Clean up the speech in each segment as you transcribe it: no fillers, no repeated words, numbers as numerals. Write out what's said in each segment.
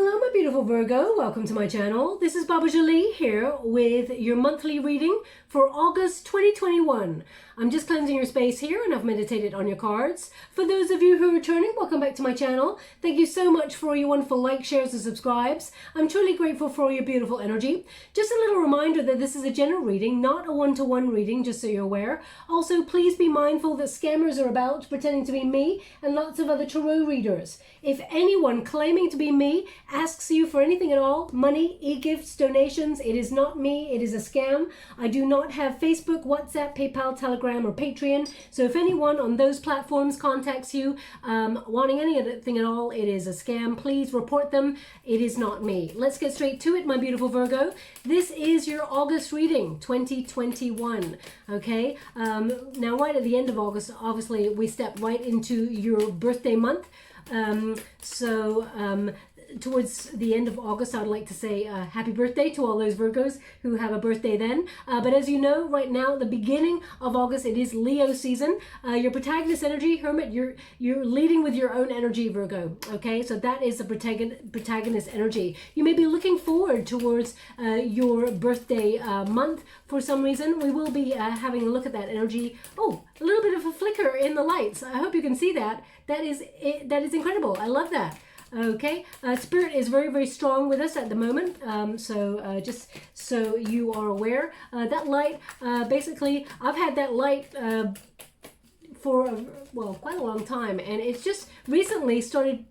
Hello my beautiful Virgo, welcome to my channel. This is Baba Jolie here with your monthly reading for August 2021. I'm just cleansing your space here and I've meditated on your cards. For those of you who are returning, welcome back to my channel. Thank you so much for your wonderful likes, shares and subscribes. I'm truly grateful for your beautiful energy. Just a little reminder that this is a general reading, not a one-to-one reading, just so you're aware. Also, please be mindful that scammers are about pretending to be me and lots of other tarot readers. If anyone claiming to be me asks you for anything at all, money, e-gifts, donations, it is not me, it is a scam. I do not have Facebook, WhatsApp, PayPal, Telegram or Patreon. So if anyone on those platforms contacts you wanting anything at all, it is a scam. Please report them. It is not me. Let's get straight to it, my beautiful Virgo. This is your August reading 2021. Okay, now right at the end of August, obviously we step right into your birthday month. Towards the end of August, I'd like to say happy birthday to all those Virgos who have a birthday then. But as you know, right now, at the beginning of August, it is Leo season. Your protagonist energy, Hermit, you're leading with your own energy, Virgo. Okay, so that is the protagonist energy. You may be looking forward towards your birthday month for some reason. We will be having a look at that energy. Oh, a little bit of a flicker in the lights. I hope you can see that. That is incredible. I love that. Okay, Spirit is very, very strong with us at the moment, just so you are aware. That light, basically, I've had that light for, quite a long time, and it's just recently started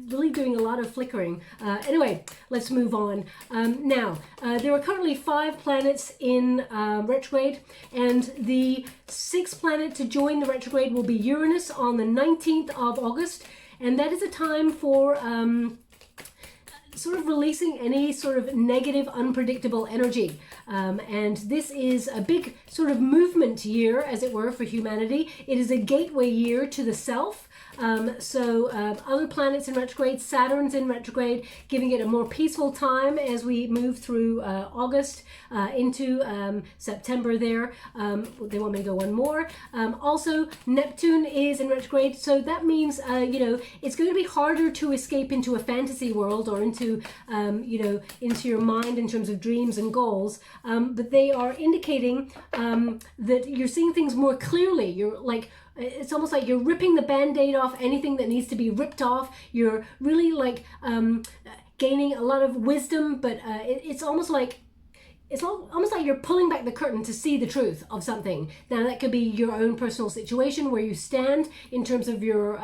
really doing a lot of flickering. Anyway, let's move on. Now, there are currently 5 planets in retrograde, and the 6th planet to join the retrograde will be Uranus on the 19th of August. And that is a time for sort of releasing any sort of negative, unpredictable energy. And this is a big sort of movement year, as it were, for humanity. It is a gateway year to the self. Other planets in retrograde, Saturn's in retrograde, giving it a more peaceful time as we move through August into September there. They want me to go one more. Also, Neptune is in retrograde, so that means, it's going to be harder to escape into a fantasy world or into, into your mind in terms of dreams and goals. But they are indicating that you're seeing things more clearly. You're like, it's almost like you're ripping the band-aid off anything that needs to be ripped off. You're really like gaining a lot of wisdom, but it's almost like you're pulling back the curtain to see the truth of something. Now that could be your own personal situation, where you stand in terms of your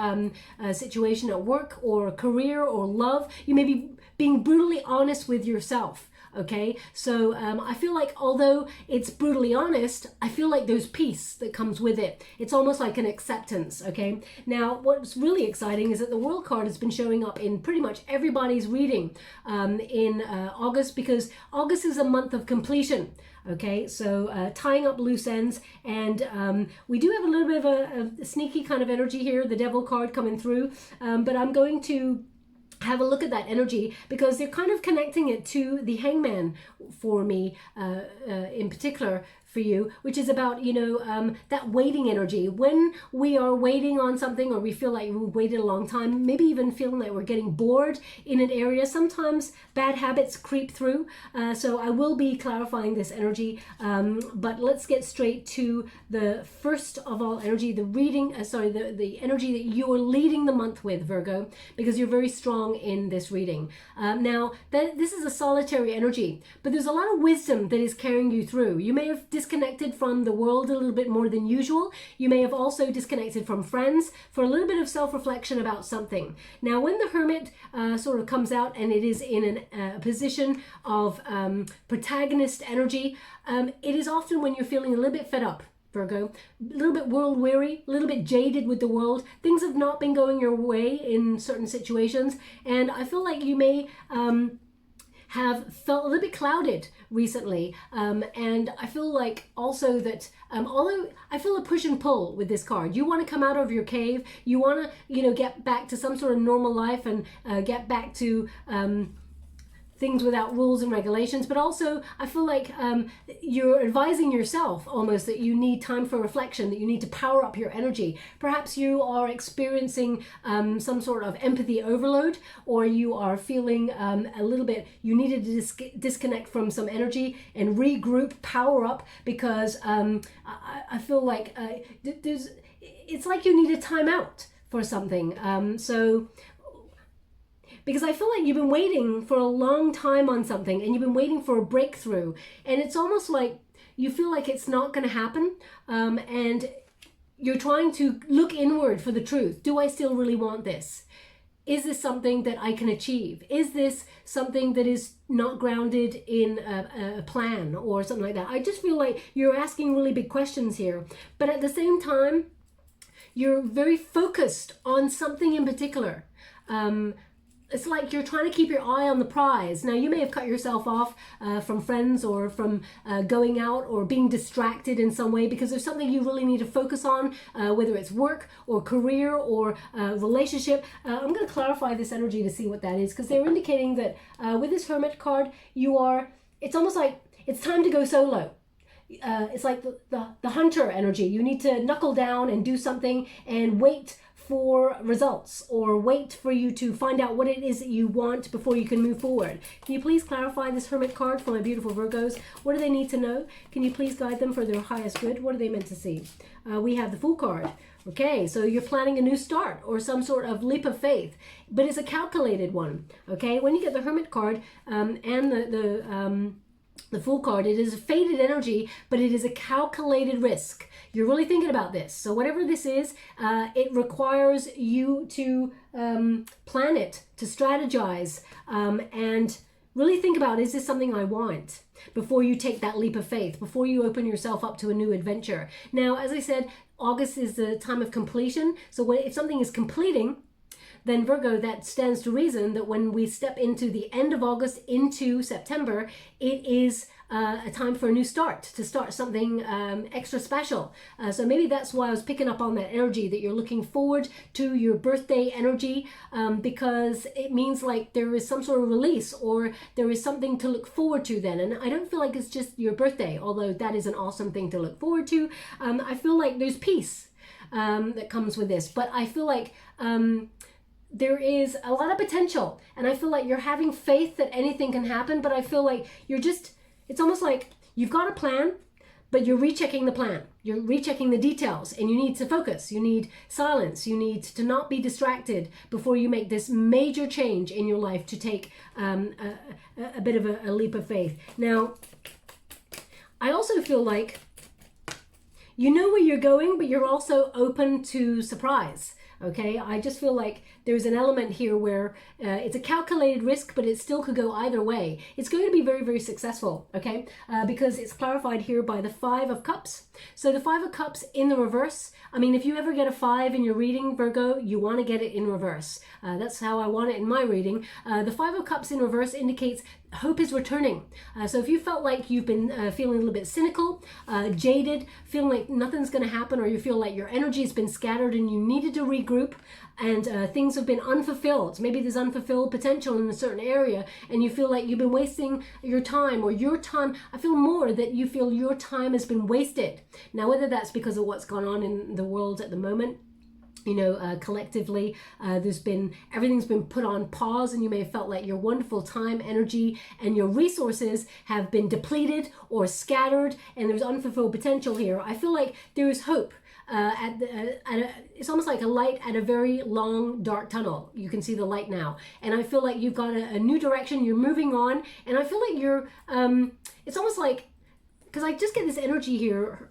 situation at work or career or love. You may be being brutally honest with yourself. Okay, so I feel like although it's brutally honest, I feel like there's peace that comes with it. It's almost like an acceptance, okay? Now, what's really exciting is that the World card has been showing up in pretty much everybody's reading in August, because August is a month of completion. Okay, so tying up loose ends, and we do have a little bit of a sneaky kind of energy here, the Devil card coming through, but I'm going to have a look at that energy because they're kind of connecting it to the Hangman for me in particular for you, which is about, that waiting energy. When we are waiting on something, or we feel like we waited a long time, maybe even feeling like we're getting bored in an area, sometimes bad habits creep through. So I will be clarifying this energy, but let's get straight to the first of all energy, the reading, the energy that you're leading the month with, Virgo, because you're very strong in this reading. Now, this is a solitary energy, but there's a lot of wisdom that is carrying you through. You may have disconnected from the world a little bit more than usual. You may have also disconnected from friends for a little bit of self-reflection about something. Now, when the Hermit sort of comes out and it is in a position of protagonist energy, it is often when you're feeling a little bit fed up, Virgo, a little bit world weary, a little bit jaded with the world. Things have not been going your way in certain situations, and I feel like you may have felt a little bit clouded recently, and I feel like also that although I feel a push and pull with this card, you want to come out of your cave, you want to get back to some sort of normal life and get back to things without rules and regulations, but also I feel like you're advising yourself almost that you need time for reflection, that you need to power up your energy. Perhaps you are experiencing some sort of empathy overload, or you are feeling a little bit, you needed to disconnect from some energy and regroup, power up, because I feel like it's like you need a timeout for something. Because I feel like you've been waiting for a long time on something, and you've been waiting for a breakthrough, and it's almost like you feel like it's not going to happen, and you're trying to look inward for the truth. Do I still really want this? Is this something that I can achieve? Is this something that is not grounded in a plan or something like that? I just feel like you're asking really big questions here, but at the same time, you're very focused on something in particular. It's like you're trying to keep your eye on the prize. Now, you may have cut yourself off from friends, or from going out, or being distracted in some way, because there's something you really need to focus on, whether it's work or career or relationship. I'm going to clarify this energy to see what that is, because they're indicating that with this Hermit card, it's almost like it's time to go solo. It's like the hunter energy. You need to knuckle down and do something and wait for results, or wait for you to find out what it is that you want before you can move forward. Can you please clarify this Hermit card for my beautiful Virgos? What do they need to know? Can you please guide them for their highest good? What are they meant to see? We have the Fool card. Okay, so you're planning a new start or some sort of leap of faith, but it's a calculated one. Okay, when you get the Hermit card and the Fool card, it is a faded energy, but it is a calculated risk. You're really thinking about this. So whatever this is, it requires you to plan it, to strategize, and really think about, is this something I want? Before you take that leap of faith, before you open yourself up to a new adventure. Now, as I said, August is the time of completion. So if something is completing, then Virgo, that stands to reason that when we step into the end of August into September, it is a time for a new start, to start something extra special. So maybe that's why I was picking up on that energy, that you're looking forward to your birthday energy, because it means like there is some sort of release, or there is something to look forward to then. And I don't feel like it's just your birthday, although that is an awesome thing to look forward to. I feel like there's peace that comes with this, but I feel like there is a lot of potential, and I feel like you're having faith that anything can happen, but I feel like it's almost like you've got a plan, but you're rechecking the plan. You're rechecking the details, and you need to focus. You need silence. You need to not be distracted before you make this major change in your life to take a bit of a leap of faith. Now, I also feel like you know where you're going, but you're also open to surprise. Okay, I just feel like there's an element here where it's a calculated risk, but it still could go either way. It's going to be very, very successful, okay, because it's clarified here by the Five of Cups. So the Five of Cups in the reverse, I mean, if you ever get a 5 in your reading, Virgo, you want to get it in reverse. That's how I want it in my reading. The Five of Cups in reverse indicates hope is returning. So if you felt like you've been feeling a little bit cynical, jaded, feeling like nothing's going to happen, or you feel like your energy has been scattered and you needed to regroup, and things have been unfulfilled. Maybe there's unfulfilled potential in a certain area, and you feel like you've been wasting your time, or your time. I feel more that you feel your time has been wasted. Now, whether that's because of what's gone on in the world at the moment, you know, collectively, everything's been put on pause, and you may have felt like your wonderful time, energy, and your resources have been depleted or scattered, and there's unfulfilled potential here. I feel like there is hope. It's almost like a light at a very long dark tunnel. You can see the light now, and I feel like you've got a new direction. You're moving on, and I feel like you're it's almost like, because I just get this energy here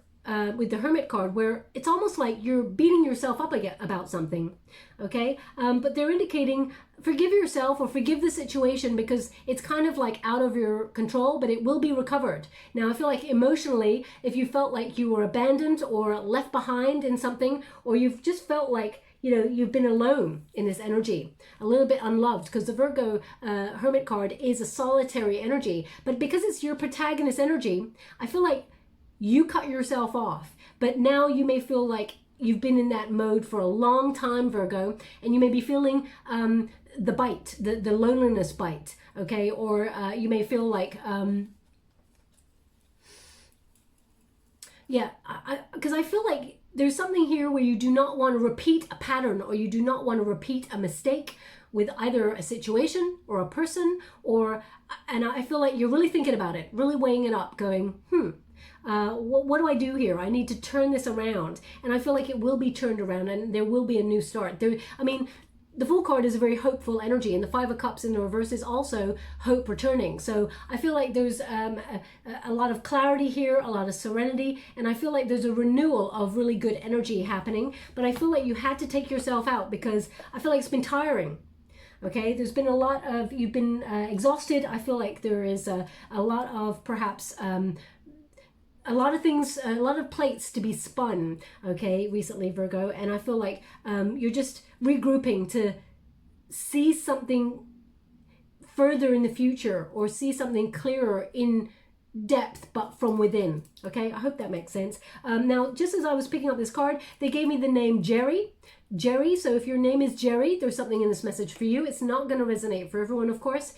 with the Hermit card, where it's almost like you're beating yourself up about something, okay? But they're indicating forgive yourself, or forgive the situation, because it's kind of like out of your control, but it will be recovered. Now, I feel like emotionally, if you felt like you were abandoned or left behind in something, or you've just felt like, you know, you've been alone in this energy, a little bit unloved, because the Virgo Hermit card is a solitary energy, but because it's your protagonist energy, I feel like you cut yourself off. But now you may feel like you've been in that mode for a long time, Virgo, and you may be feeling the bite, the loneliness bite, okay? Or you may feel like, yeah, because I feel like there's something here where you do not want to repeat a pattern, or you do not want to repeat a mistake with either a situation or a person, and I feel like you're really thinking about it, really weighing it up, going, what do I do here? I need to turn this around. And I feel like it will be turned around, and there will be a new start. The Fool card is a very hopeful energy, and the Five of Cups in the reverse is also hope returning. So I feel like there's a lot of clarity here, a lot of serenity, and I feel like there's a renewal of really good energy happening. But I feel like you had to take yourself out, because I feel like it's been tiring. Okay, there's been a lot of, you've been exhausted. I feel like there is a lot of perhaps a lot of things, a lot of plates to be spun, okay, recently, Virgo. And I feel like you're just regrouping to see something further in the future, or see something clearer in depth, but from within. Okay, I hope that makes sense. Now, just as I was picking up this card, they gave me the name Jerry. So if your name is Jerry, there's something in this message for you. It's not going to resonate for everyone, of course.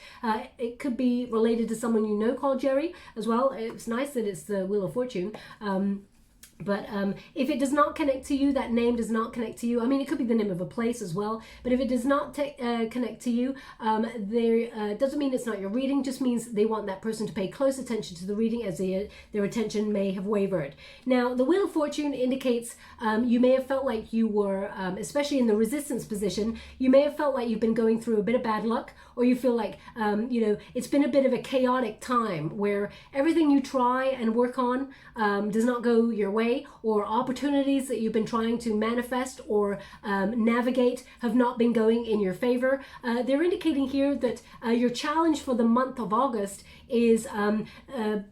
It could be related to someone you know called Jerry as well. It's nice that it's the Wheel of Fortune. But if it does not connect to you, that name does not connect to you. I mean, it could be the name of a place as well. But if it does not connect to you, doesn't mean it's not your reading. Just means they want that person to pay close attention to the reading, as their attention may have wavered. Now, the Wheel of Fortune indicates you may have felt like you were, especially in the resistance position, you may have felt like you've been going through a bit of bad luck, or you feel like, it's been a bit of a chaotic time where everything you try and work on does not go your way, or opportunities that you've been trying to manifest or navigate have not been going in your favor. They're indicating here that your challenge for the month of August is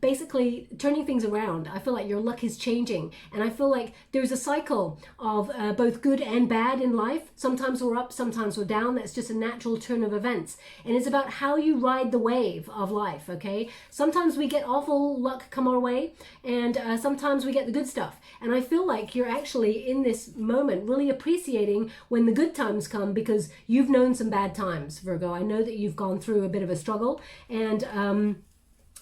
basically turning things around. I feel like your luck is changing, and I feel like there's a cycle of both good and bad in life. Sometimes we're up, sometimes we're down. That's just a natural turn of events, and it's about how you ride the wave of life. Okay, sometimes we get awful luck come our way, and sometimes we get the good stuff. And I feel like you're actually in this moment really appreciating when the good times come, because you've known some bad times, Virgo. I know that you've gone through a bit of a struggle, and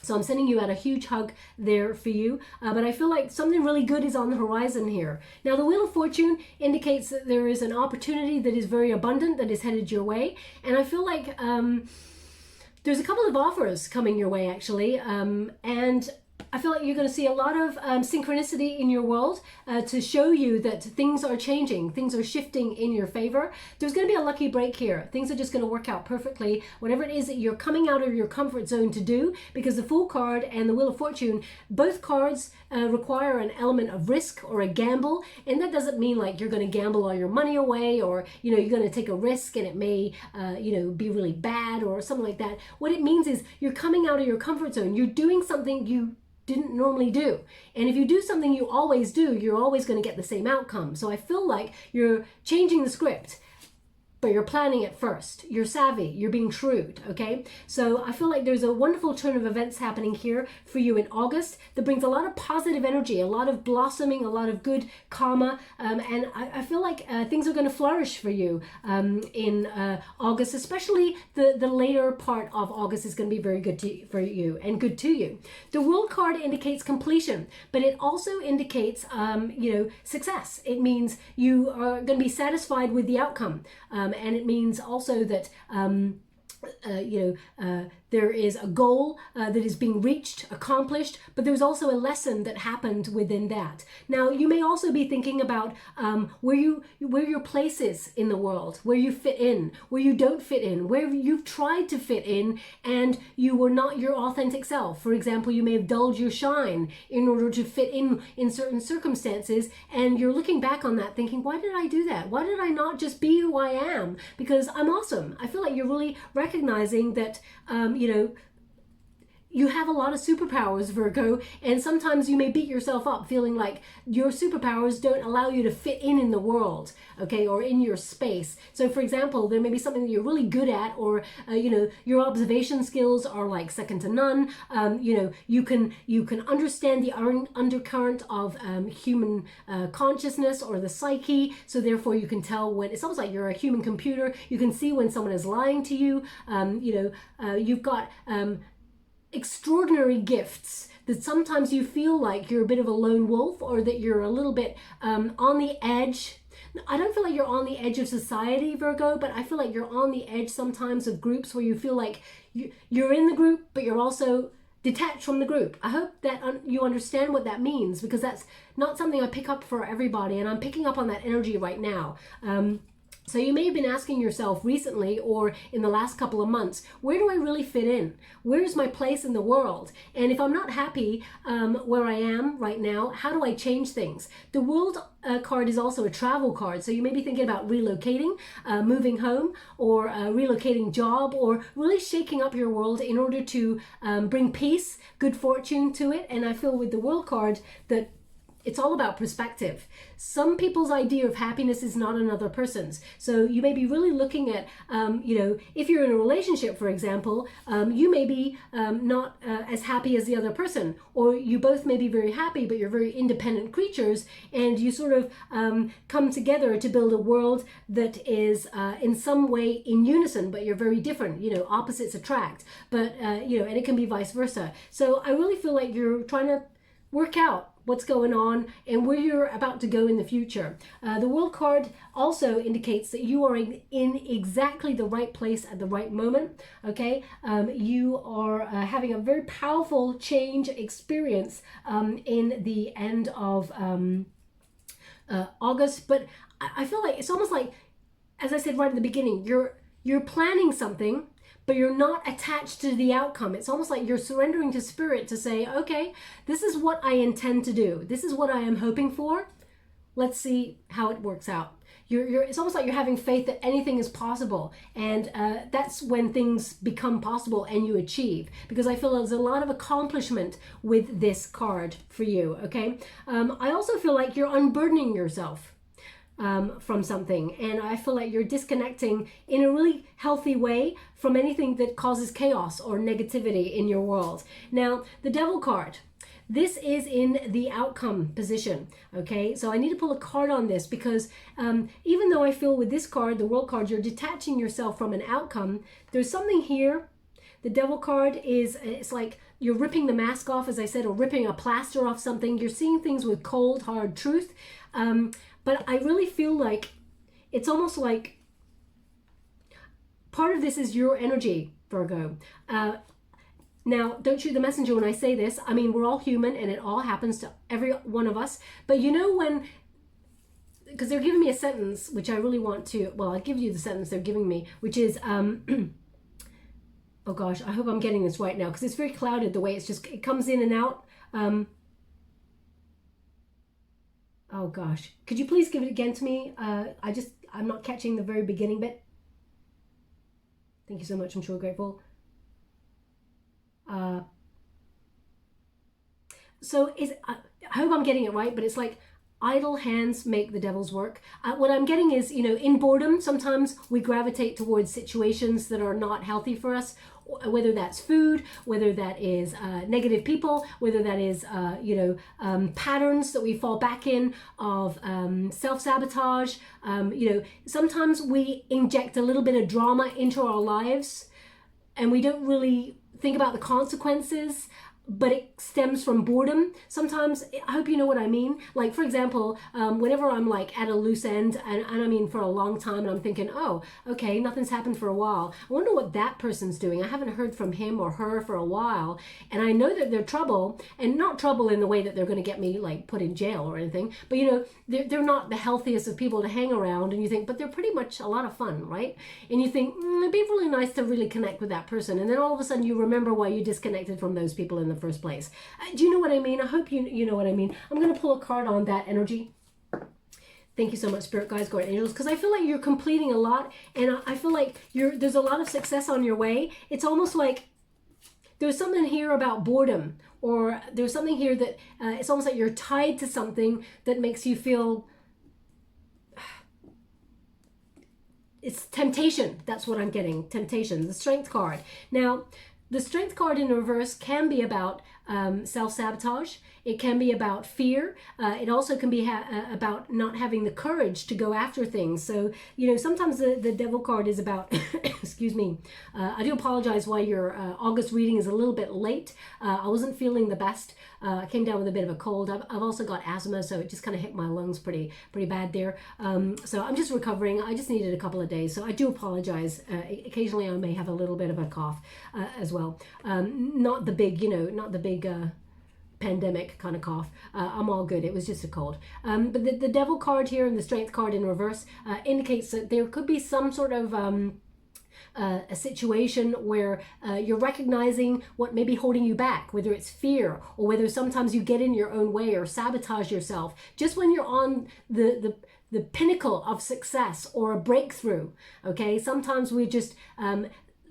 so I'm sending you out a huge hug there for you. But I feel like something really good is on the horizon here. Now, the Wheel of Fortune indicates that there is an opportunity that is very abundant that is headed your way. And I feel like there's a couple of offers coming your way, actually. And I feel like you're going to see a lot of synchronicity in your world to show you that things are changing, things are shifting in your favor. There's going to be a lucky break here. Things are just going to work out perfectly, whatever it is that you're coming out of your comfort zone to do, because the Fool card and the Wheel of Fortune, both cards require an element of risk or a gamble. And that doesn't mean like you're going to gamble all your money away, or, you're going to take a risk and it may, be really bad or something like that. What it means is you're coming out of your comfort zone. You're doing something you didn't normally do. And if you do something you always do, you're always going to get the same outcome. So I feel like you're changing the script, but you're planning it first. You're savvy, you're being shrewd, okay? So I feel like there's a wonderful turn of events happening here for you in August that brings a lot of positive energy, a lot of blossoming, a lot of good karma, and I feel like things are going to flourish for you in August, especially the later part of August is going to be very good for you and good to you. The World card indicates completion, but it also indicates, success. It means you are going to be satisfied with the outcome. And it means also that, there is a goal that is being reached, accomplished, but there's also a lesson that happened within that. Now, you may also be thinking about where your place is in the world, where you fit in, where you don't fit in, where you've tried to fit in and you were not your authentic self. For example, you may have dulled your shine in order to fit in certain circumstances, and you're looking back on that thinking, why did I do that? Why did I not just be who I am? Because I'm awesome. I feel like you're really recognizing that, you have a lot of superpowers, Virgo, and sometimes you may beat yourself up feeling like your superpowers don't allow you to fit in the world, okay, or in your space. So for example, there may be something that you're really good at, or you know, your observation skills are like second to none. You know, you can understand the undercurrent of human consciousness or the psyche, so therefore you can tell when, it's almost like you're a human computer. You can see when someone is lying to you. You know, you've got extraordinary gifts that sometimes you feel like you're a bit of a lone wolf, or that you're a little bit on the edge. I don't feel like you're on the edge of society, Virgo, but I feel like you're on the edge sometimes of groups where you feel like you're in the group, but you're also detached from the group. I hope that you understand what that means, because that's not something I pick up for everybody, and I'm picking up on that energy right now. So you may have been asking yourself recently, or in the last couple of months, where do I really fit in? Where's my place in the world? And if I'm not happy where I am right now, how do I change things? The World card is also a travel card. So you may be thinking about relocating, moving home, or relocating job, or really shaking up your world in order to bring peace, good fortune to it. And I feel with the World card that it's all about perspective. Some people's idea of happiness is not another person's. So you may be really looking at, you know, if you're in a relationship, for example, you may be not as happy as the other person, or you both may be very happy, but you're very independent creatures, and you sort of come together to build a world that is in some way in unison, but you're very different. You know, opposites attract, but, you know, and it can be vice versa. So I really feel like you're trying to work out what's going on and where you're about to go in the future. The World card also indicates that you are in exactly the right place at the right moment, okay? You are having a very powerful change experience in the end of August, but I feel like it's almost like, as I said right at the beginning, you're planning something, but you're not attached to the outcome. It's almost like you're surrendering to spirit to say, okay, this is what I intend to do. This is what I am hoping for. Let's see how it works out. It's almost like you're having faith that anything is possible. And that's when things become possible and you achieve. Because I feel there's a lot of accomplishment with this card for you, okay? I also feel like you're unburdening yourself from something, and I feel like you're disconnecting in a really healthy way from anything that causes chaos or negativity in your world. Now, the Devil card, this is in the outcome position, okay? So I need to pull a card on this, because even though I feel with this card, the World card, you're detaching yourself from an outcome, there's something here. The Devil card is, it's like you're ripping the mask off, as I said, or ripping a plaster off something. You're seeing things with cold, hard truth. But I really feel like it's almost like part of this is your energy, Virgo. Now, don't shoot the messenger when I say this. I mean, we're all human and it all happens to every one of us. But you know when, because they're giving me a sentence, which I really want to, well, I'll give you the sentence they're giving me, which is, oh gosh, I hope I'm getting this right now, because it's very clouded the way it's just, it comes in and out. Oh gosh, could you please give it again to me? I'm not catching the very beginning bit. Thank you so much, I'm sure grateful. So I hope I'm getting it right, but it's like, idle hands make the devil's work. What I'm getting is, you know, in boredom, sometimes we gravitate towards situations that are not healthy for us, whether that's food, whether that is negative people, whether that is, you know, patterns that we fall back in of self-sabotage. You know, sometimes we inject a little bit of drama into our lives and we don't really think about the consequences, but it stems from boredom. Sometimes, I hope you know what I mean. Like, for example, whenever I'm like at a loose end, and I mean for a long time, and I'm thinking, oh, okay, nothing's happened for a while. I wonder what that person's doing. I haven't heard from him or her for a while. And I know that they're trouble, and not trouble in the way that they're going to get me like put in jail or anything. But you know, they're not the healthiest of people to hang around. And you think, but they're pretty much a lot of fun, right? And you think, it'd be really nice to really connect with that person. And then all of a sudden you remember why you disconnected from those people in the first place. Do you know what I mean? I hope you know what I mean. I'm going to pull a card on that energy. Thank you so much, Spirit Guides, Guardian Angels, because I feel like you're completing a lot, and I feel like there's a lot of success on your way. It's almost like there's something here about boredom, or there's something here that it's almost like you're tied to something that makes you feel, it's temptation. That's what I'm getting, temptation, the Strength card. Now, the Strength card in reverse can be about self-sabotage. It can be about fear. It also can be about not having the courage to go after things. So, you know, sometimes the Devil card is about, excuse me, I do apologize why your August reading is a little bit late. I wasn't feeling the best. I came down with a bit of a cold. I've also got asthma, so it just kind of hit my lungs pretty bad there. So I'm just recovering. I just needed a couple of days, so I do apologize. Occasionally I may have a little bit of a cough as well. Not the big, you know, not the big pandemic kind of cough. I'm all good. It was just a cold. But the Devil card here and the Strength card in reverse indicates that there could be some sort of a situation where you're recognizing what may be holding you back, whether it's fear or whether sometimes you get in your own way or sabotage yourself just when you're on the pinnacle of success or a breakthrough. Okay, sometimes we just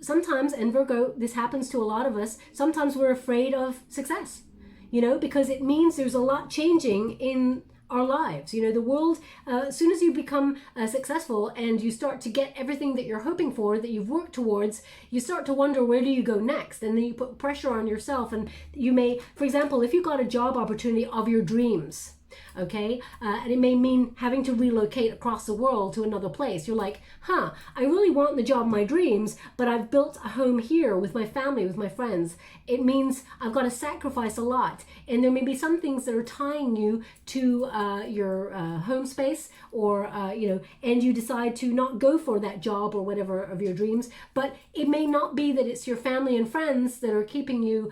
sometimes, and Virgo, this happens to a lot of us, sometimes we're afraid of success, you know, because it means there's a lot changing in our lives. You know, the world, as soon as you become successful and you start to get everything that you're hoping for, that you've worked towards, you start to wonder, where do you go next? And then you put pressure on yourself, and you may, for example, if you got a job opportunity of your dreams, okay, and it may mean having to relocate across the world to another place. You're like, I really want the job of my dreams, but I've built a home here with my family, with my friends. It means I've got to sacrifice a lot, and there may be some things that are tying you to your home space, or you know, and you decide to not go for that job or whatever of your dreams. But it may not be that it's your family and friends that are keeping you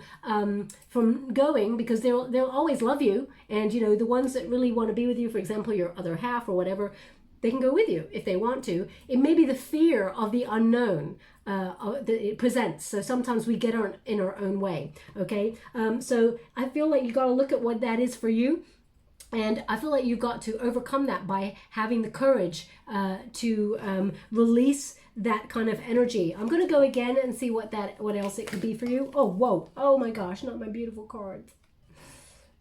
from going, because they'll always love you, and you know, the ones that really want to be with you, for example, your other half or whatever, they can go with you if they want to. It may be the fear of the unknown that it presents. So sometimes we get in our own way. Okay, so I feel like you got to look at what that is for you. And I feel like you've got to overcome that by having the courage to release that kind of energy. I'm going to go again and see what else it could be for you. Oh, whoa. Oh my gosh, not my beautiful cards.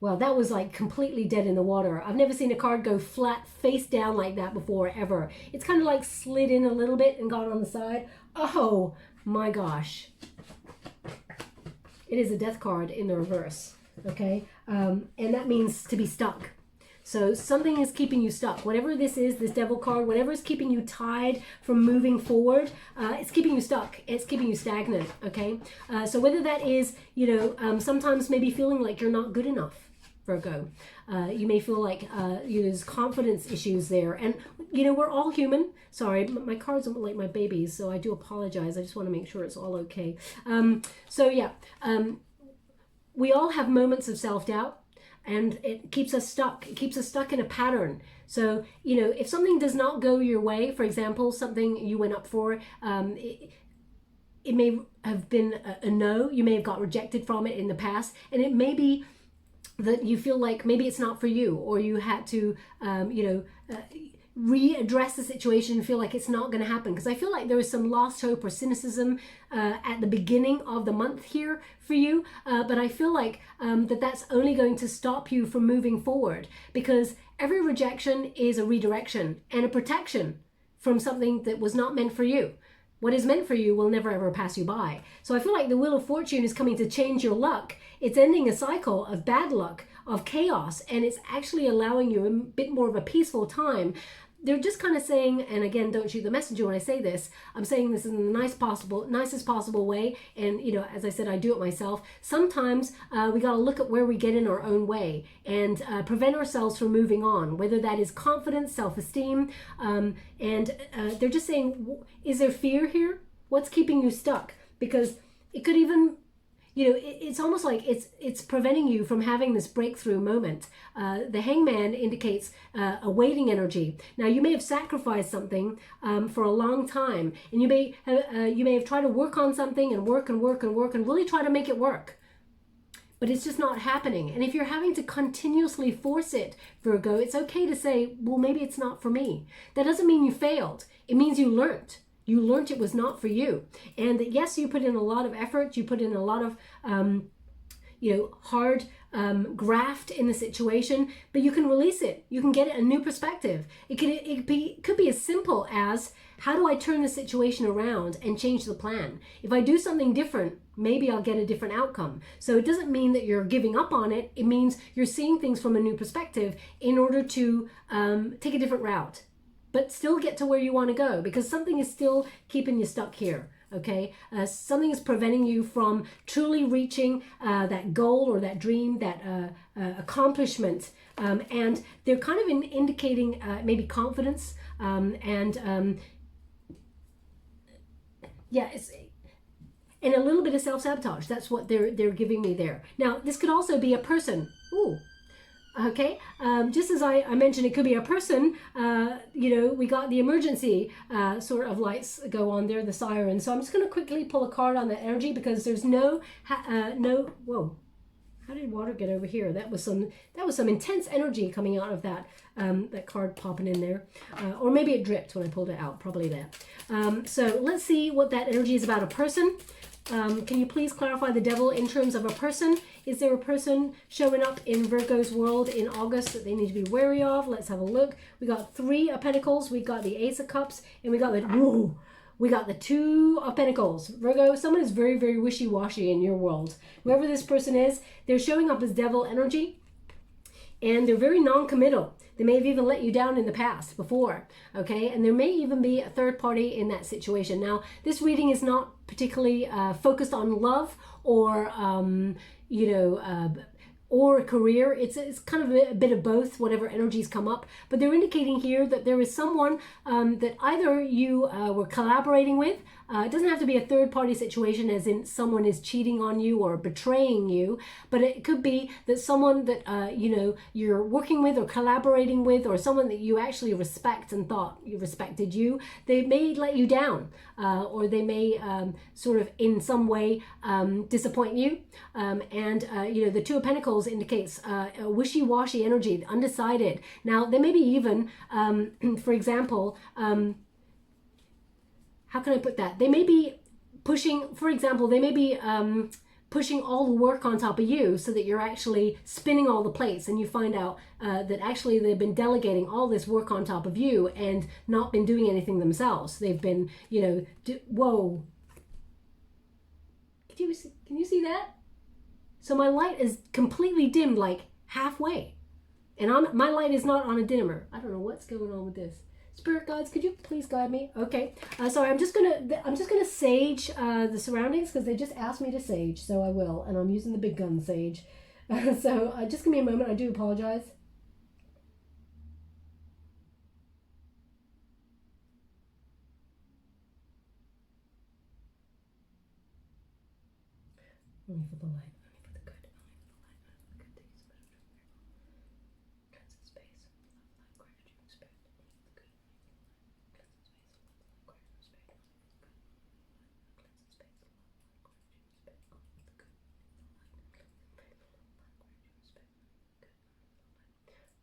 Well, that was like completely dead in the water. I've never seen a card go flat face down like that before, ever. It's kind of like slid in a little bit and got on the side. Oh my gosh. It is a death card in the reverse, okay? And that means to be stuck. So something is keeping you stuck. Whatever this is, this Devil card, whatever is keeping you tied from moving forward, it's keeping you stuck. It's keeping you stagnant, okay? So whether that is, you know, sometimes maybe feeling like you're not good enough, Virgo. You may feel like there's confidence issues there. And, you know, we're all human. Sorry, my cards are like my babies, so I do apologize. I just want to make sure it's all okay. So, yeah, we all have moments of self-doubt. And it keeps us stuck. It keeps us stuck in a pattern. So, you know, if something does not go your way, for example, something you went up for, it may have been a no. You may have got rejected from it in the past. And it may be that you feel like maybe it's not for you, or you had to, readdress the situation and feel like it's not going to happen. Because I feel like there is some lost hope or cynicism at the beginning of the month here for you. But I feel like that's only going to stop you from moving forward, because every rejection is a redirection and a protection from something that was not meant for you. What is meant for you will never ever pass you by. So I feel like the Wheel of Fortune is coming to change your luck. It's ending a cycle of bad luck, of chaos, and it's actually allowing you a bit more of a peaceful time. They're just kind of saying, and again, don't shoot the messenger when I say this, I'm saying this in the nicest possible way. And, you know, as I said, I do it myself. Sometimes we got to look at where we get in our own way and prevent ourselves from moving on, whether that is confidence, self-esteem. And they're just saying, is there fear here? What's keeping you stuck? Because it could even, you know, it's almost like it's preventing you from having this breakthrough moment. The Hangman indicates a waiting energy. Now, you may have sacrificed something for a long time, and you may have tried to work on something and work and really try to make it work. But it's just not happening. And if you're having to continuously force it, Virgo, it's okay to say, well, maybe it's not for me. That doesn't mean you failed. It means you learned. you learned it was not for you. And that yes, you put in a lot of effort, you put in a lot of hard graft in the situation, but you can release it. You can get a new perspective. It could be as simple as, how do I turn the situation around and change the plan? If I do something different, maybe I'll get a different outcome. So it doesn't mean that you're giving up on it. It means you're seeing things from a new perspective in order to take a different route, but still get to where you want to go, because something is still keeping you stuck here. Okay, something is preventing you from truly reaching that goal or that dream, that accomplishment, and they're kind of indicating maybe confidence and a little bit of self-sabotage. That's what they're giving me there. Now, this could also be a person. Ooh. Okay, just as I mentioned, it could be a person. We got the emergency sort of lights go on there, the siren. So I'm just going to quickly pull a card on that energy, because there's no. Whoa, how did water get over here? That was some intense energy coming out of that card popping in there, or maybe it dripped when I pulled it out. Probably that. So let's see what that energy is about. A person. Can you please clarify the devil in terms of a person? Is there a person showing up in Virgo's world in August that they need to be wary of? Let's have a look. We got 3 of Pentacles, we got the Ace of Cups, and we got the 2 of Pentacles. Virgo, someone is very, very wishy-washy in your world. Whoever this person is, they're showing up as devil energy, and they're very non-committal. They may have even let you down in the past before, okay? And there may even be a third party in that situation. Now, this reading is not particularly focused on love or, or career. It's kind of a bit of both, whatever energies come up. But they're indicating here that there is someone that either you were collaborating with. It doesn't have to be a third-party situation, as in someone is cheating on you or betraying you, but it could be that someone that you're working with or collaborating with, or someone that you actually respect and thought you respected you. They may let you down, or they may sort of in some way disappoint you. The 2 of Pentacles indicates a wishy-washy energy, undecided. Now, they may be even, for example, how can I put that? They may be pushing, for example, they may be pushing all the work on top of you, so that you're actually spinning all the plates, and you find out that actually they've been delegating all this work on top of you and not been doing anything themselves. They've been, whoa. Can you see that? So my light is completely dimmed, like halfway. And my light is not on a dimmer. I don't know what's going on with this. Spirit guides, could you please guide me? Okay, sorry, I'm just gonna sage the surroundings, because they just asked me to sage, so I will, and I'm using the big gun sage. So just give me a moment. I do apologize. Only for the light.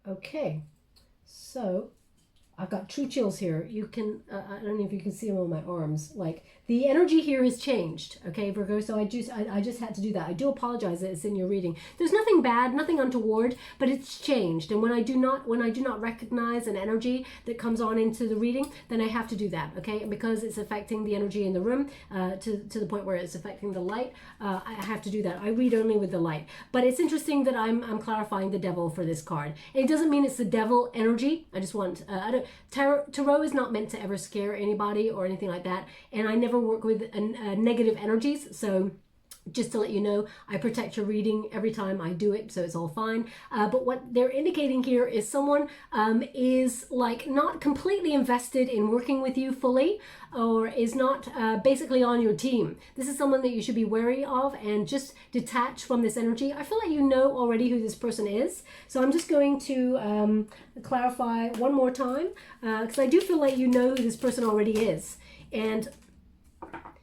Okay, so I've got true chills here. You can, I don't know if you can see them on my arms. Like, the energy here has changed, okay, Virgo? So I just had to do that. I do apologize that it's in your reading. There's nothing bad, nothing untoward, but it's changed. And when I do not recognize an energy that comes on into the reading, then I have to do that, okay? And because it's affecting the energy in the room to the point where it's affecting the light, I have to do that. I read only with the light. But it's interesting that I'm clarifying the devil for this card. And it doesn't mean it's the devil energy. I just want, Tarot is not meant to ever scare anybody or anything like that. And I never work with negative energies, so just to let you know, I protect your reading every time I do it, so it's all fine. But what they're indicating here is someone is like not completely invested in working with you fully, or is not basically on your team. This is someone that you should be wary of and just detach from this energy. I feel like you know already who this person is, so I'm just going to clarify one more time, because I do feel like you know who this person already is. And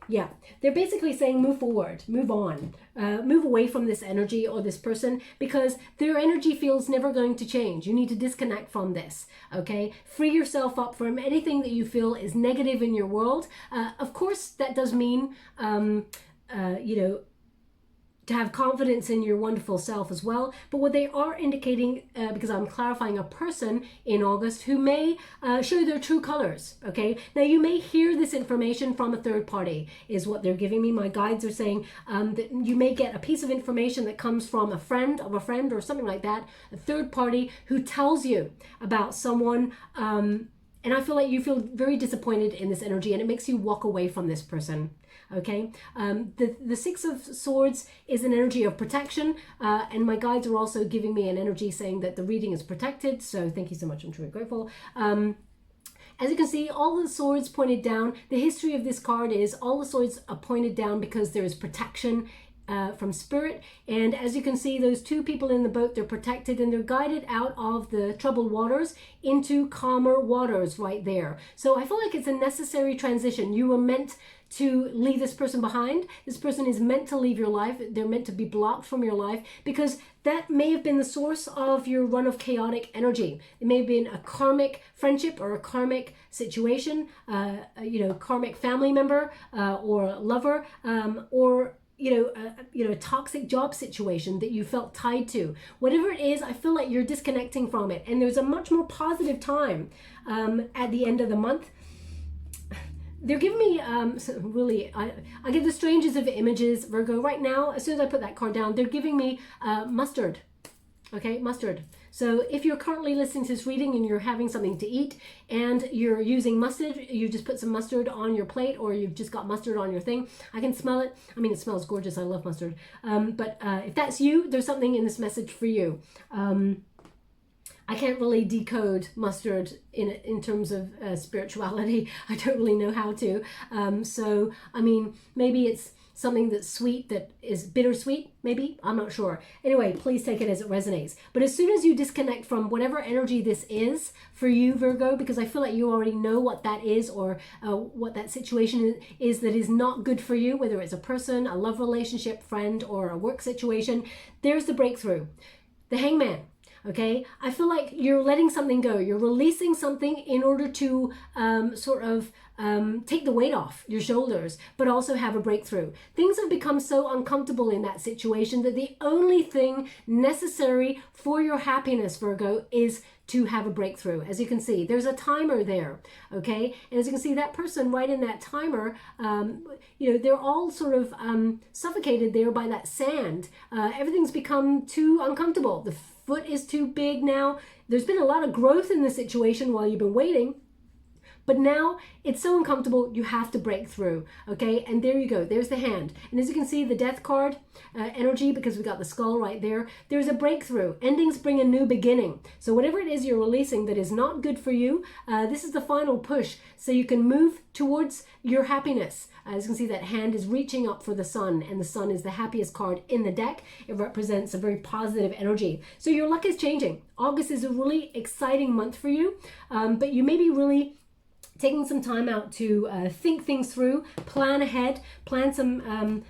Yeah, they're basically saying move forward, move on, move away from this energy or this person, because their energy field's never going to change. You need to disconnect from this, okay? Free yourself up from anything that you feel is negative in your world. Of course, that does mean, you know, to have confidence in your wonderful self as well. But what they are indicating, because I'm clarifying a person in August who may show their true colors, okay? Now, you may hear this information from a third party, is what they're giving me. My guides are saying that you may get a piece of information that comes from a friend of a friend or something like that, a third party who tells you about someone, and I feel like you feel very disappointed in this energy, and it makes you walk away from this person. Okay, the Six of Swords is an energy of protection, and my guides are also giving me an energy saying that the reading is protected. So thank you so much. I'm truly grateful. As you can see, all the swords pointed down. The history of this card is all the swords are pointed down because there is protection from spirit. And as you can see, those two people in the boat, they're protected and they're guided out of the troubled waters into calmer waters right there. So I feel like it's a necessary transition. You were meant to leave this person behind. This person is meant to leave your life. They're meant to be blocked from your life, because that may have been the source of your run of chaotic energy. It may have been a karmic friendship or a karmic situation, you know, karmic family member or lover, or a toxic job situation that you felt tied to. Whatever it is, I feel like you're disconnecting from it, and there's a much more positive time at the end of the month. They're giving me really, I get the strangest of images, Virgo. Right now, as soon as I put that card down, they're giving me mustard. Okay, mustard. So if you're currently listening to this reading and you're having something to eat and you're using mustard, you just put some mustard on your plate, or you've just got mustard on your thing. I can smell it. I mean, it smells gorgeous. I love mustard. But if that's you, there's something in this message for you. I can't really decode mustard in terms of spirituality. I don't really know how to. So, I mean, maybe it's something that's sweet, that is bittersweet, maybe. I'm not sure. Anyway, please take it as it resonates. But as soon as you disconnect from whatever energy this is for you, Virgo, because I feel like you already know what that is, or what that situation is that is not good for you, whether it's a person, a love relationship, friend, or a work situation, there's the breakthrough. The Hangman. Okay, I feel like you're letting something go. You're releasing something in order to sort of take the weight off your shoulders, but also have a breakthrough. Things have become so uncomfortable in that situation that the only thing necessary for your happiness, Virgo, is to have a breakthrough. As you can see, there's a timer there, okay? And as you can see, that person right in that timer, you know, they're all sort of suffocated there by that sand. Everything's become too uncomfortable. The foot is too big now. There's been a lot of growth in the situation while you've been waiting, but now it's so uncomfortable, you have to break through, okay? And there you go, there's the hand. And as you can see, the death card energy, because we got the skull right there, there's a breakthrough. Endings bring a new beginning. So whatever it is you're releasing that is not good for you, this is the final push, so you can move towards your happiness. As you can see, that hand is reaching up for the sun, and the sun is the happiest card in the deck. It represents a very positive energy. So your luck is changing. August is a really exciting month for you, but you may be really taking some time out to think things through, plan ahead, plan some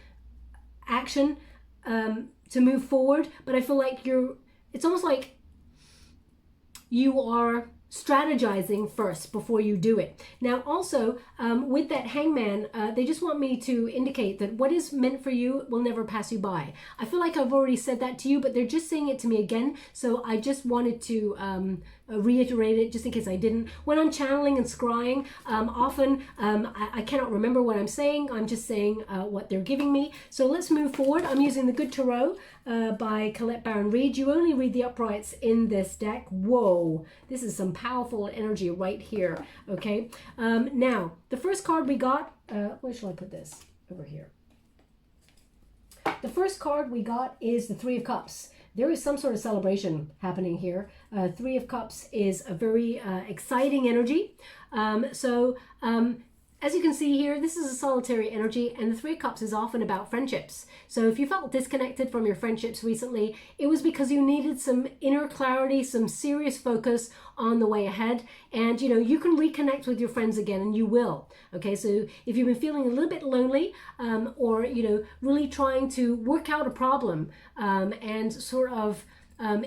action to move forward. But I feel like it's almost like you are strategizing first before you do it. Now also, with that Hangman, they just want me to indicate that what is meant for you will never pass you by. I feel like I've already said that to you, but they're just saying it to me again. So I just wanted to reiterate it just in case I didn't. When I'm channeling and scrying, often I cannot remember what I'm saying. I'm just saying what they're giving me. So let's move forward. I'm using the Good Tarot by Colette Baron Reid. You only read the uprights in this deck. Whoa, this is some powerful energy right here. Okay, now the first card we got, where shall I put this? Over here. The first card we got is the Three of Cups. There is some sort of celebration happening here. Three of Cups is a very exciting energy. as you can see here, this is a solitary energy, and the Three of Cups is often about friendships. So if you felt disconnected from your friendships recently, it was because you needed some inner clarity, some serious focus on the way ahead. And, you know, you can reconnect with your friends again, and you will. Okay, so if you've been feeling a little bit lonely, or, you know, really trying to work out a problem, and sort of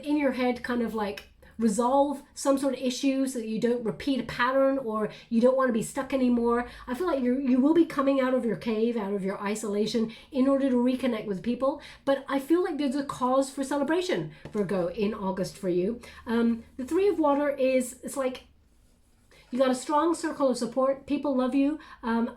in your head kind of like resolve some sort of issue so that you don't repeat a pattern, or you don't want to be stuck anymore, I feel like you will be coming out of your cave, out of your isolation, in order to reconnect with people. But I feel like there's a cause for celebration, Virgo, in August for you. The Three of Water is, it's like you got a strong circle of support. People love you.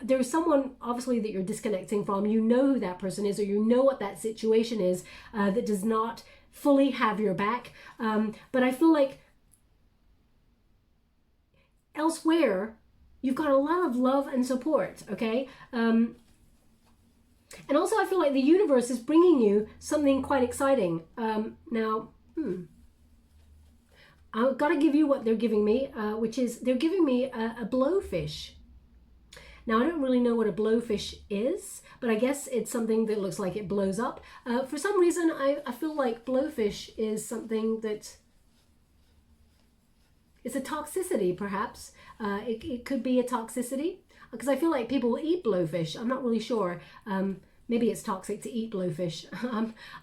There's someone obviously that you're disconnecting from. You know who that person is, or you know what that situation is, that does not fully have your back. But I feel like elsewhere, you've got a lot of love and support, okay? And also I feel like the universe is bringing you something quite exciting. Now, I've got to give you what they're giving me, which is they're giving me a blowfish. Now, I don't really know what a blowfish is, but I guess it's something that looks like it blows up. For some reason, I feel like blowfish is something that it's a toxicity, perhaps. It could be a toxicity, because I feel like people eat blowfish. I'm not really sure. Maybe it's toxic to eat blowfish.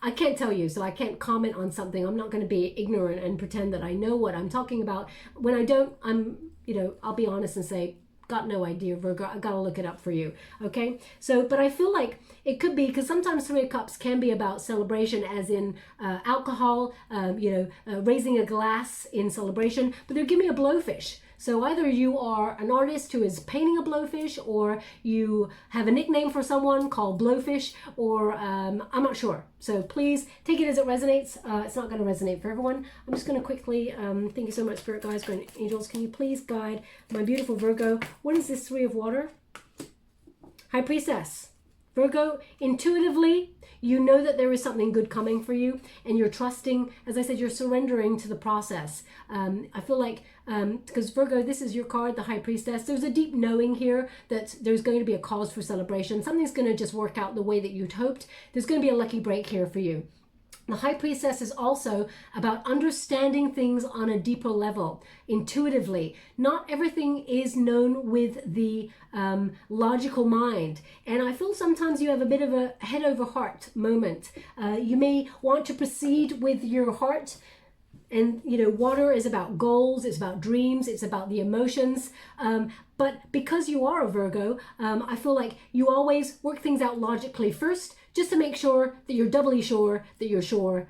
I can't tell you, so I can't comment on something. I'm not going to be ignorant and pretend that I know what I'm talking about. When I don't, I'll be honest and say, got no idea, Virgo. I gotta look it up for you. Okay, so but I feel like it could be, because sometimes Three of Cups can be about celebration, as in alcohol, raising a glass in celebration. But they're giving me a blowfish. So either you are an artist who is painting a blowfish, or you have a nickname for someone called Blowfish, or I'm not sure. So please take it as it resonates. It's not going to resonate for everyone. I'm just going to quickly, thank you so much, Spirit Guides, Guardian Angels. Can you please guide my beautiful Virgo? What is this Three of Water? High Priestess. Virgo, intuitively, you know that there is something good coming for you, and you're trusting, as I said, you're surrendering to the process. I feel like, because Virgo, this is your card, the High Priestess, there's a deep knowing here that there's going to be a cause for celebration. Something's going to just work out the way that you'd hoped. There's going to be a lucky break here for you. The High Priestess is also about understanding things on a deeper level, intuitively. Not everything is known with the logical mind. And I feel sometimes you have a bit of a head over heart moment. You may want to proceed with your heart. And, you know, water is about goals, it's about dreams, it's about the emotions. But because you are a Virgo, I feel like you always work things out logically first, just to make sure that you're doubly sure that you're sure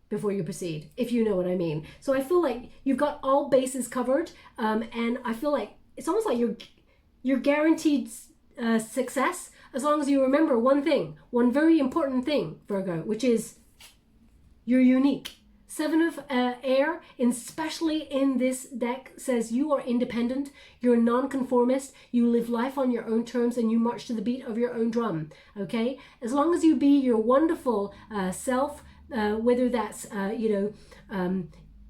before you proceed, if you know what I mean. So I feel like you've got all bases covered, and I feel like it's almost like you're guaranteed success as long as you remember one thing, one very important thing, Virgo, which is you're unique. Seven of Air, especially in this deck, says you are independent, you're a nonconformist, you live life on your own terms, and you march to the beat of your own drum, okay? As long as you be your wonderful self, whether that's,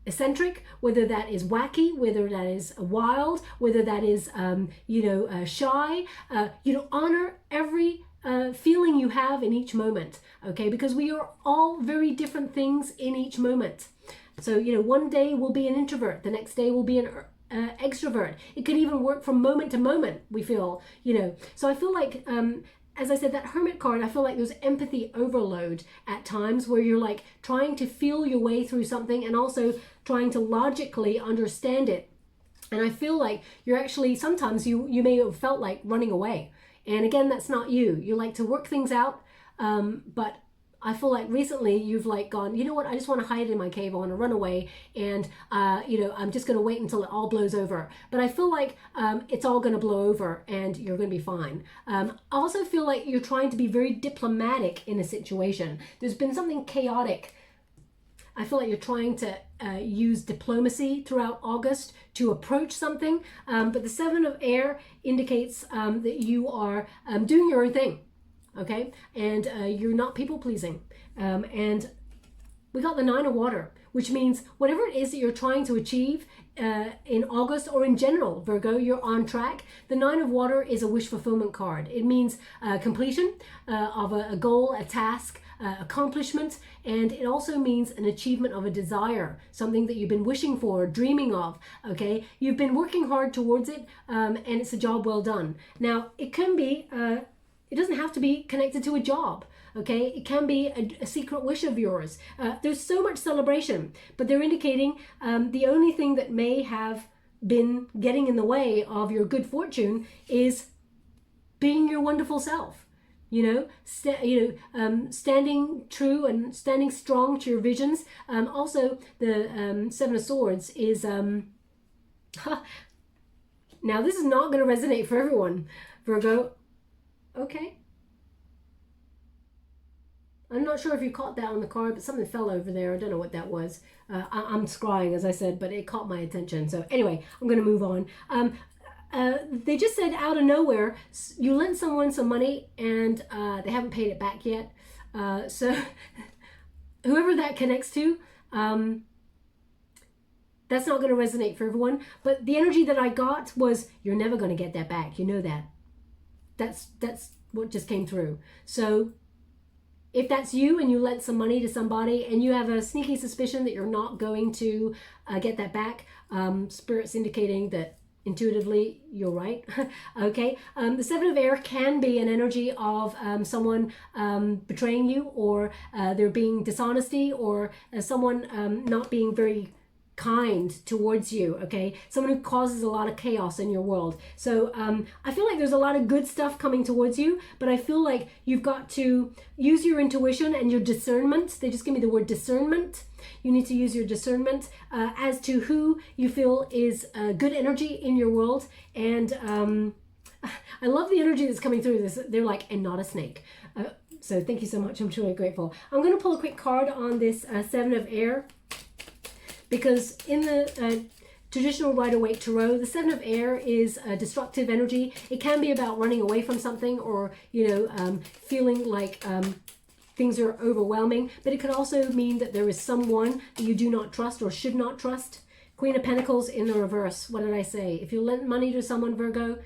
eccentric, whether that is wacky, whether that is wild, whether that is, shy, honor every feeling you have in each moment, okay? Because we are all very different things in each moment. So, one day we'll be an introvert, the next day we'll be an extrovert. It could even work from moment to moment, we feel, So I feel like, as I said, that Hermit card, I feel like there's empathy overload at times where you're like trying to feel your way through something and also trying to logically understand it. And I feel like you're actually, sometimes you may have felt like running away. And again, that's not you. You like to work things out, but I feel like recently you've like gone, you know what, I just want to hide in my cave, I want to run away, and I'm just going to wait until it all blows over. But I feel like it's all going to blow over and you're going to be fine. I also feel like you're trying to be very diplomatic in a situation. There's been something chaotic. I feel like you're trying to use diplomacy throughout August to approach something, but the Seven of Air indicates that you are doing your own thing, okay? And you're not people pleasing. And we got the Nine of Water, which means whatever it is that you're trying to achieve in August or in general, Virgo, you're on track. The Nine of Water is a wish fulfillment card. It means completion of a goal, a task, accomplishment, and it also means an achievement of a desire, something that you've been wishing for, dreaming of, okay? You've been working hard towards it, and it's a job well done. Now, it can be, it doesn't have to be connected to a job. Okay, it can be a secret wish of yours. There's so much celebration, but they're indicating the only thing that may have been getting in the way of your good fortune is being your wonderful self. Standing true and standing strong to your visions. Also, the Seven of Swords is now this is not going to resonate for everyone, Virgo. Okay. I'm not sure if you caught that on the card, but something fell over there. I don't know what that was. I'm scrying, as I said, but it caught my attention. So anyway, I'm going to move on. They just said out of nowhere, you lent someone some money and they haven't paid it back yet. So whoever that connects to, that's not going to resonate for everyone. But the energy that I got was, you're never going to get that back. You know that. That's what just came through. So if that's you and you lent some money to somebody and you have a sneaky suspicion that you're not going to get that back, Spirit's indicating that intuitively you're right. Okay. The Seven of Air can be an energy of someone betraying you, or there being dishonesty, or someone not being very kind towards you. Okay, someone who causes a lot of chaos in your world. So I feel like there's a lot of good stuff coming towards you, but I feel like you've got to use your intuition and your discernment. They just give me the word discernment. You need to use your discernment as to who you feel is good energy in your world. And I love the energy that's coming through this. They're like, and not a snake. So thank you so much. I'm truly grateful. I'm going to pull a quick card on this Seven of Air, because in the traditional Rider-Waite Tarot, the Seven of Air is a destructive energy. It can be about running away from something, or, feeling like things are overwhelming. But it could also mean that there is someone that you do not trust or should not trust. Queen of Pentacles in the reverse. What did I say? If you lent money to someone, Virgo,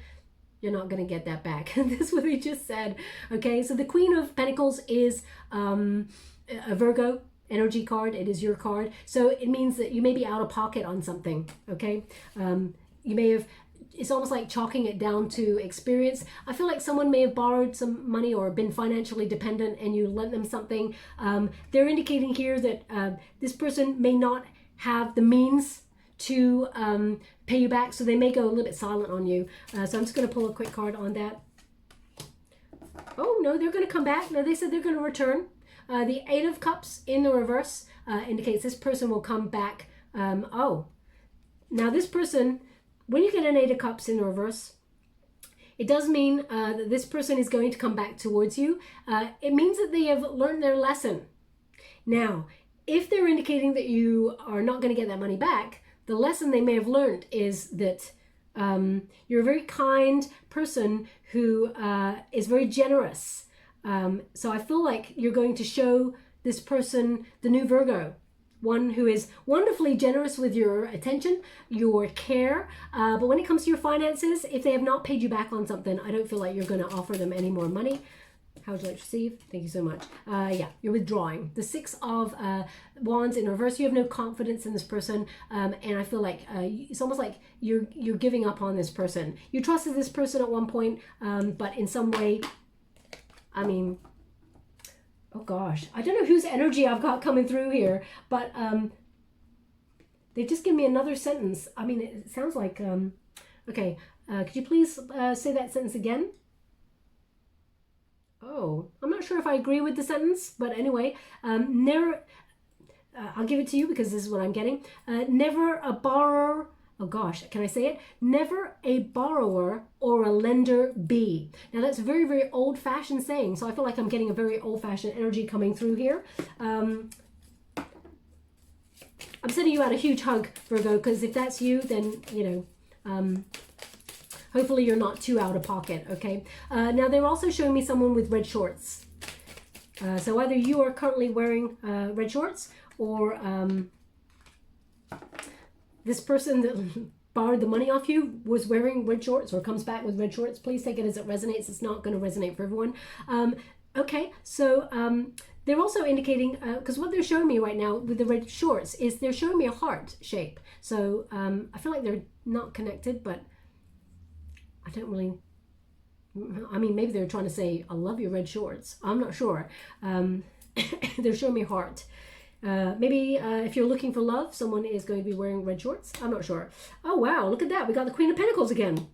you're not going to get that back. That's what we just said. Okay, so the Queen of Pentacles is a Virgo energy card. It is your card, so it means that you may be out of pocket on something. Okay, you may have, it's almost like chalking it down to experience. I feel like someone may have borrowed some money or been financially dependent and you lent them something. They're indicating here that this person may not have the means to pay you back, so they may go a little bit silent on you. So I'm just going to pull a quick card on that. Oh no, they're going to come back. No, they said they're going to return. The Eight of Cups in the reverse indicates this person will come back. Now this person, when you get an Eight of Cups in the reverse, it does mean that this person is going to come back towards you. It means that they have learned their lesson. Now, if they're indicating that you are not going to get that money back, the lesson they may have learned is that you're a very kind person who is very generous. So I feel like you're going to show this person, the new Virgo, one who is wonderfully generous with your attention, your care. But when it comes to your finances, if they have not paid you back on something, I don't feel like you're going to offer them any more money. How would you like to receive? Thank you so much. Yeah, you're withdrawing. The Six of Wands in reverse. You have no confidence in this person, and I feel like it's almost like you're giving up on this person. You trusted this person at one point, but in some way, I mean, oh gosh, I don't know whose energy I've got coming through here, but they just give me another sentence. I mean, it sounds like, okay, could you please say that sentence again? Oh, I'm not sure if I agree with the sentence, but anyway, never, I'll give it to you because this is what I'm getting. Never a borrower, oh gosh, can I say it? Never a borrower or a lender be. Now that's a very, very old-fashioned saying, so I feel like I'm getting a very old-fashioned energy coming through here. I'm sending you out a huge hug, Virgo, because if that's you, then, hopefully you're not too out of pocket, okay? Now they're also showing me someone with red shorts. So either you are currently wearing red shorts, or this person that borrowed the money off you was wearing red shorts or comes back with red shorts. Please take it as it resonates. It's not going to resonate for everyone. Okay, so they're also indicating, because what they're showing me right now with the red shorts is they're showing me a heart shape. So I feel like they're not connected, but I don't really, I mean, maybe they're trying to say, I love your red shorts. I'm not sure. They're showing me heart. Maybe if you're looking for love, someone is going to be wearing red shorts. I'm not sure. Oh, wow. Look at that. We got the Queen of Pentacles again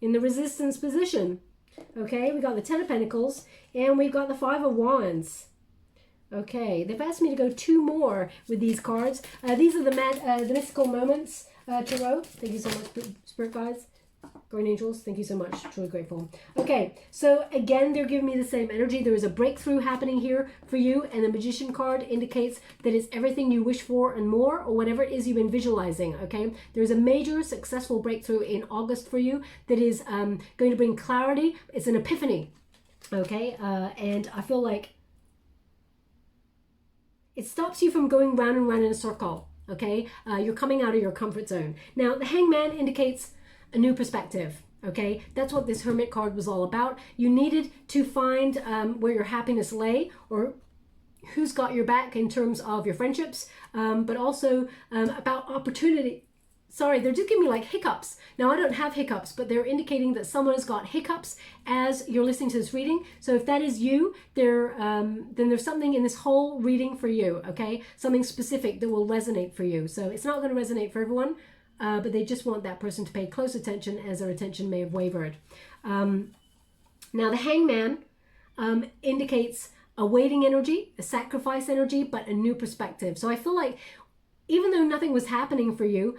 in the resistance position. Okay, we got the Ten of Pentacles and we've got the Five of Wands. Okay, they've asked me to go 2 more with these cards. These are the Mystical Moments Tarot. Thank you so much, Spirit Guides. Guardian Angels, thank you so much. Truly grateful. Okay, so again, they're giving me the same energy. There is a breakthrough happening here for you, and the Magician card indicates that it's everything you wish for and more, or whatever it is you've been visualizing, okay? There's a major successful breakthrough in August for you that is going to bring clarity. It's an epiphany, okay? And I feel like it stops you from going round and round in a circle, okay? You're coming out of your comfort zone. Now, the Hangman indicates a new perspective, okay? That's what this Hermit card was all about. You needed to find where your happiness lay, or who's got your back in terms of your friendships, but also about opportunity. Sorry, they're just giving me like hiccups. Now, I don't have hiccups, but they're indicating that someone has got hiccups as you're listening to this reading. So if that is you, then there's something in this whole reading for you, okay? Something specific that will resonate for you. So it's not going to resonate for everyone, but they just want that person to pay close attention, as their attention may have wavered. Now, the Hangman indicates a waiting energy, a sacrifice energy, but a new perspective. So I feel like even though nothing was happening for you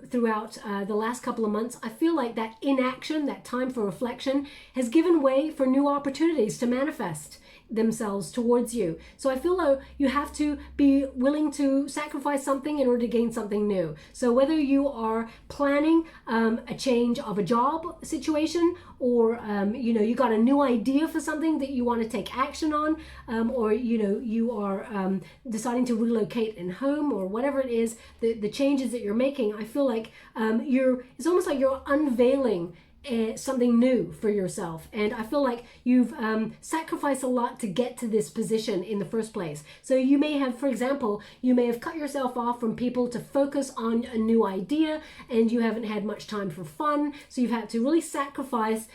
throughout the last couple of months, I feel like that inaction, that time for reflection, has given way for new opportunities to manifest themselves towards you. So I feel like you have to be willing to sacrifice something in order to gain something new. So whether you are planning a change of a job situation, or you got a new idea for something that you want to take action on, or you are deciding to relocate in home, or whatever it is, the changes that you're making, I feel like it's almost like you're unveiling something new for yourself. And I feel like you've sacrificed a lot to get to this position in the first place. So you may have, for example, you may have cut yourself off from people to focus on a new idea, and you haven't had much time for fun. So you've had to really sacrifice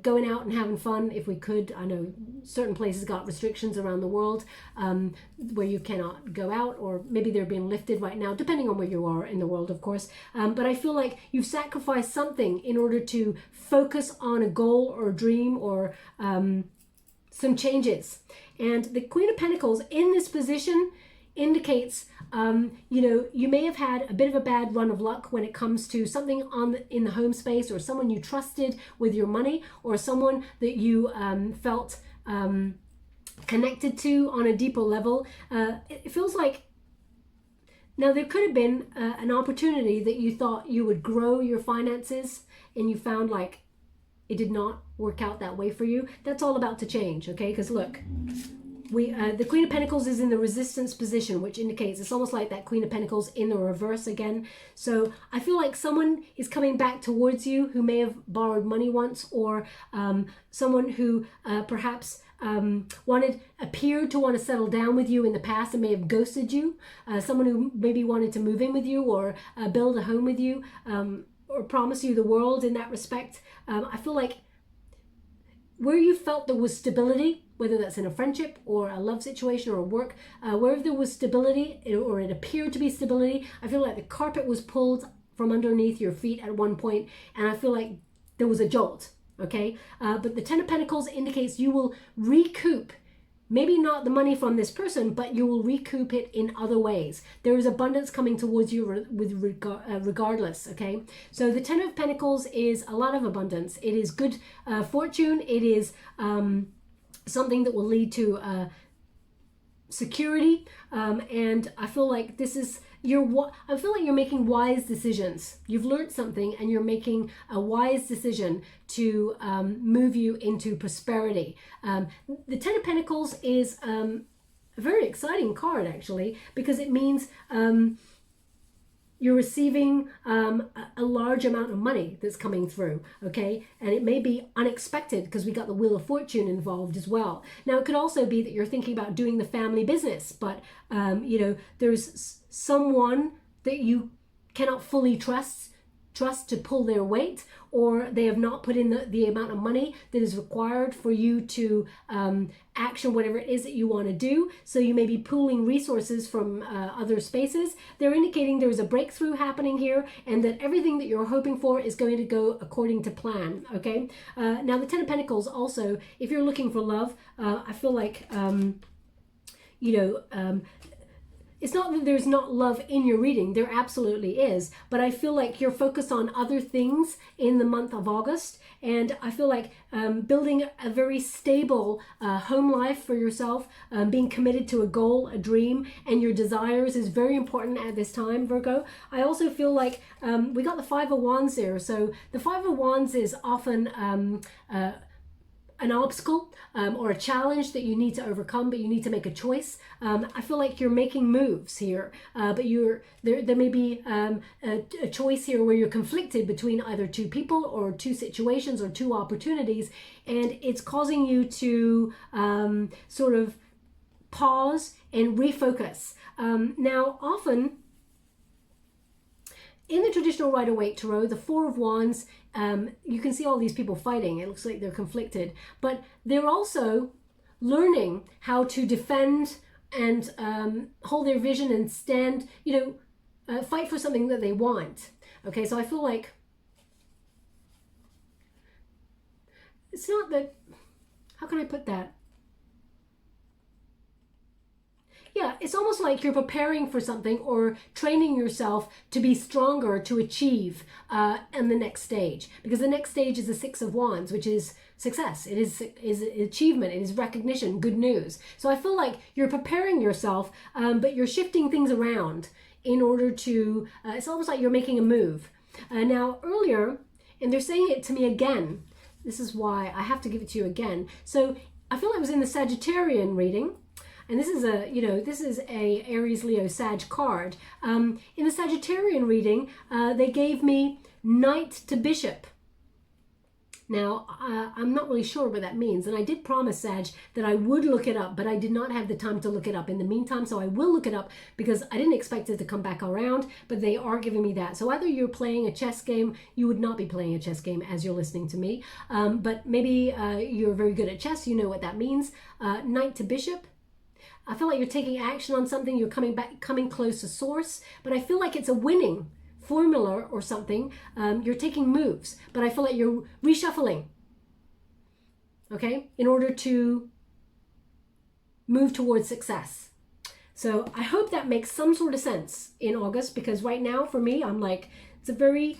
going out and having fun if we could. I know certain places got restrictions around the world where you cannot go out, or maybe they're being lifted right now, depending on where you are in the world, of course. But I feel like you've sacrificed something in order to focus on a goal or a dream, or some changes. And the Queen of Pentacles in this position indicates you may have had a bit of a bad run of luck when it comes to something in the home space, or someone you trusted with your money, or someone that you felt connected to on a deeper level. It feels like now there could have been an opportunity that you thought you would grow your finances, and you found like it did not work out that way for you. That's all about to change, okay? Because look, the Queen of Pentacles is in the resistance position, which indicates it's almost like that Queen of Pentacles in the reverse again. So I feel like someone is coming back towards you who may have borrowed money once, or someone who perhaps appeared to want to settle down with you in the past and may have ghosted you. Someone who maybe wanted to move in with you, or build a home with you, or promise you the world in that respect. I feel like where you felt there was stability, whether that's in a friendship or a love situation or work, wherever there was stability, or it appeared to be stability, I feel like the carpet was pulled from underneath your feet at one point, and I feel like there was a jolt, okay? But the Ten of Pentacles indicates you will recoup, maybe not the money from this person, but you will recoup it in other ways. There is abundance coming towards you regardless, okay? So the Ten of Pentacles is a lot of abundance. It is good fortune. It is something that will lead to security, and I feel like this is I feel like you're making wise decisions. You've learned something, and you're making a wise decision to move you into prosperity. The Ten of Pentacles is a very exciting card, actually, because it means you're receiving a large amount of money that's coming through, okay? And it may be unexpected because we got the Wheel of Fortune involved as well. Now, it could also be that you're thinking about doing the family business, but, you know, there's someone that you cannot fully trust to pull their weight, or they have not put in the amount of money that is required for you to action whatever it is that you want to do. So you may be pooling resources from other spaces. They're indicating there's a breakthrough happening here, and that everything that you're hoping for is going to go according to plan, okay? Now, the Ten of Pentacles also, if you're looking for love, I feel like, you know, it's not that there's not love in your reading. There absolutely is. But I feel like you're focused on other things in the month of August. And I feel like building a very stable home life for yourself, being committed to a goal, a dream, and your desires is very important at this time, Virgo. I also feel like we got the Five of Wands there. So the Five of Wands is often an obstacle or a challenge that you need to overcome, but you need to make a choice. I feel like you're making moves here, but there may be a choice here where you're conflicted between either two people or two situations or two opportunities, and it's causing you to sort of pause and refocus. Now, often in the traditional Rider-Waite Tarot, the Four of Wands, you can see all these people fighting. It looks like they're conflicted, but they're also learning how to defend and hold their vision and stand, you know, fight for something that they want. Okay, so I feel like it's not that, how can I put that? Yeah, it's almost like you're preparing for something or training yourself to be stronger to achieve in the next stage. Because the next stage is the Six of Wands, which is success. It is achievement. It is recognition, good news. So I feel like you're preparing yourself, but you're shifting things around in order to, it's almost like you're making a move. Now, earlier, and they're saying it to me again, this is why I have to give it to you again. So I feel like it was in the Sagittarian reading. And this is a, you know, this is a Aries, Leo, Sag card. In the Sagittarian reading, they gave me Knight to Bishop. Now, I'm not really sure what that means. And I did promise Sag that I would look it up, but I did not have the time to look it up in the meantime. So I will look it up because I didn't expect it to come back around, but they are giving me that. So either you're playing a chess game, you would not be playing a chess game as you're listening to me. But maybe you're very good at chess. You know what that means. Knight to Bishop. I feel like you're taking action on something, you're coming close to source, but I feel like it's a winning formula or something. You're taking moves, but I feel like you're reshuffling, okay, in order to move towards success. So I hope that makes some sort of sense in August, because right now for me, I'm like, it's a very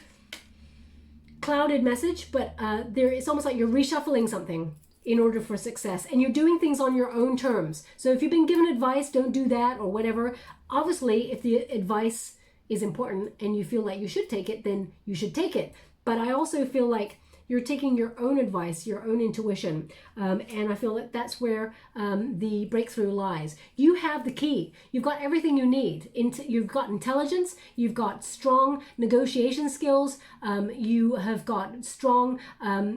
clouded message, but it's almost like you're reshuffling something in order for success, and you're doing things on your own terms. So if you've been given advice, don't do that or whatever. Obviously, if the advice is important and you feel like you should take it, then you should take it. But I also feel like you're taking your own advice, your own intuition. And I feel that that's where the breakthrough lies. You have the key. You've got everything you need. You've got intelligence. You've got strong negotiation skills. You have got strong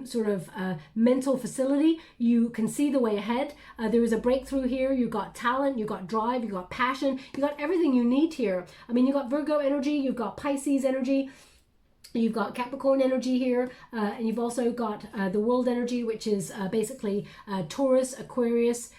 sort of mental facility. You can see the way ahead. There is a breakthrough here. You've got talent. You've got drive. You've got passion. You've got everything you need here. I mean, you've got Virgo energy. You've got Pisces energy. You've got Capricorn energy here, and you've also got the world energy, which is basically Taurus, Aquarius,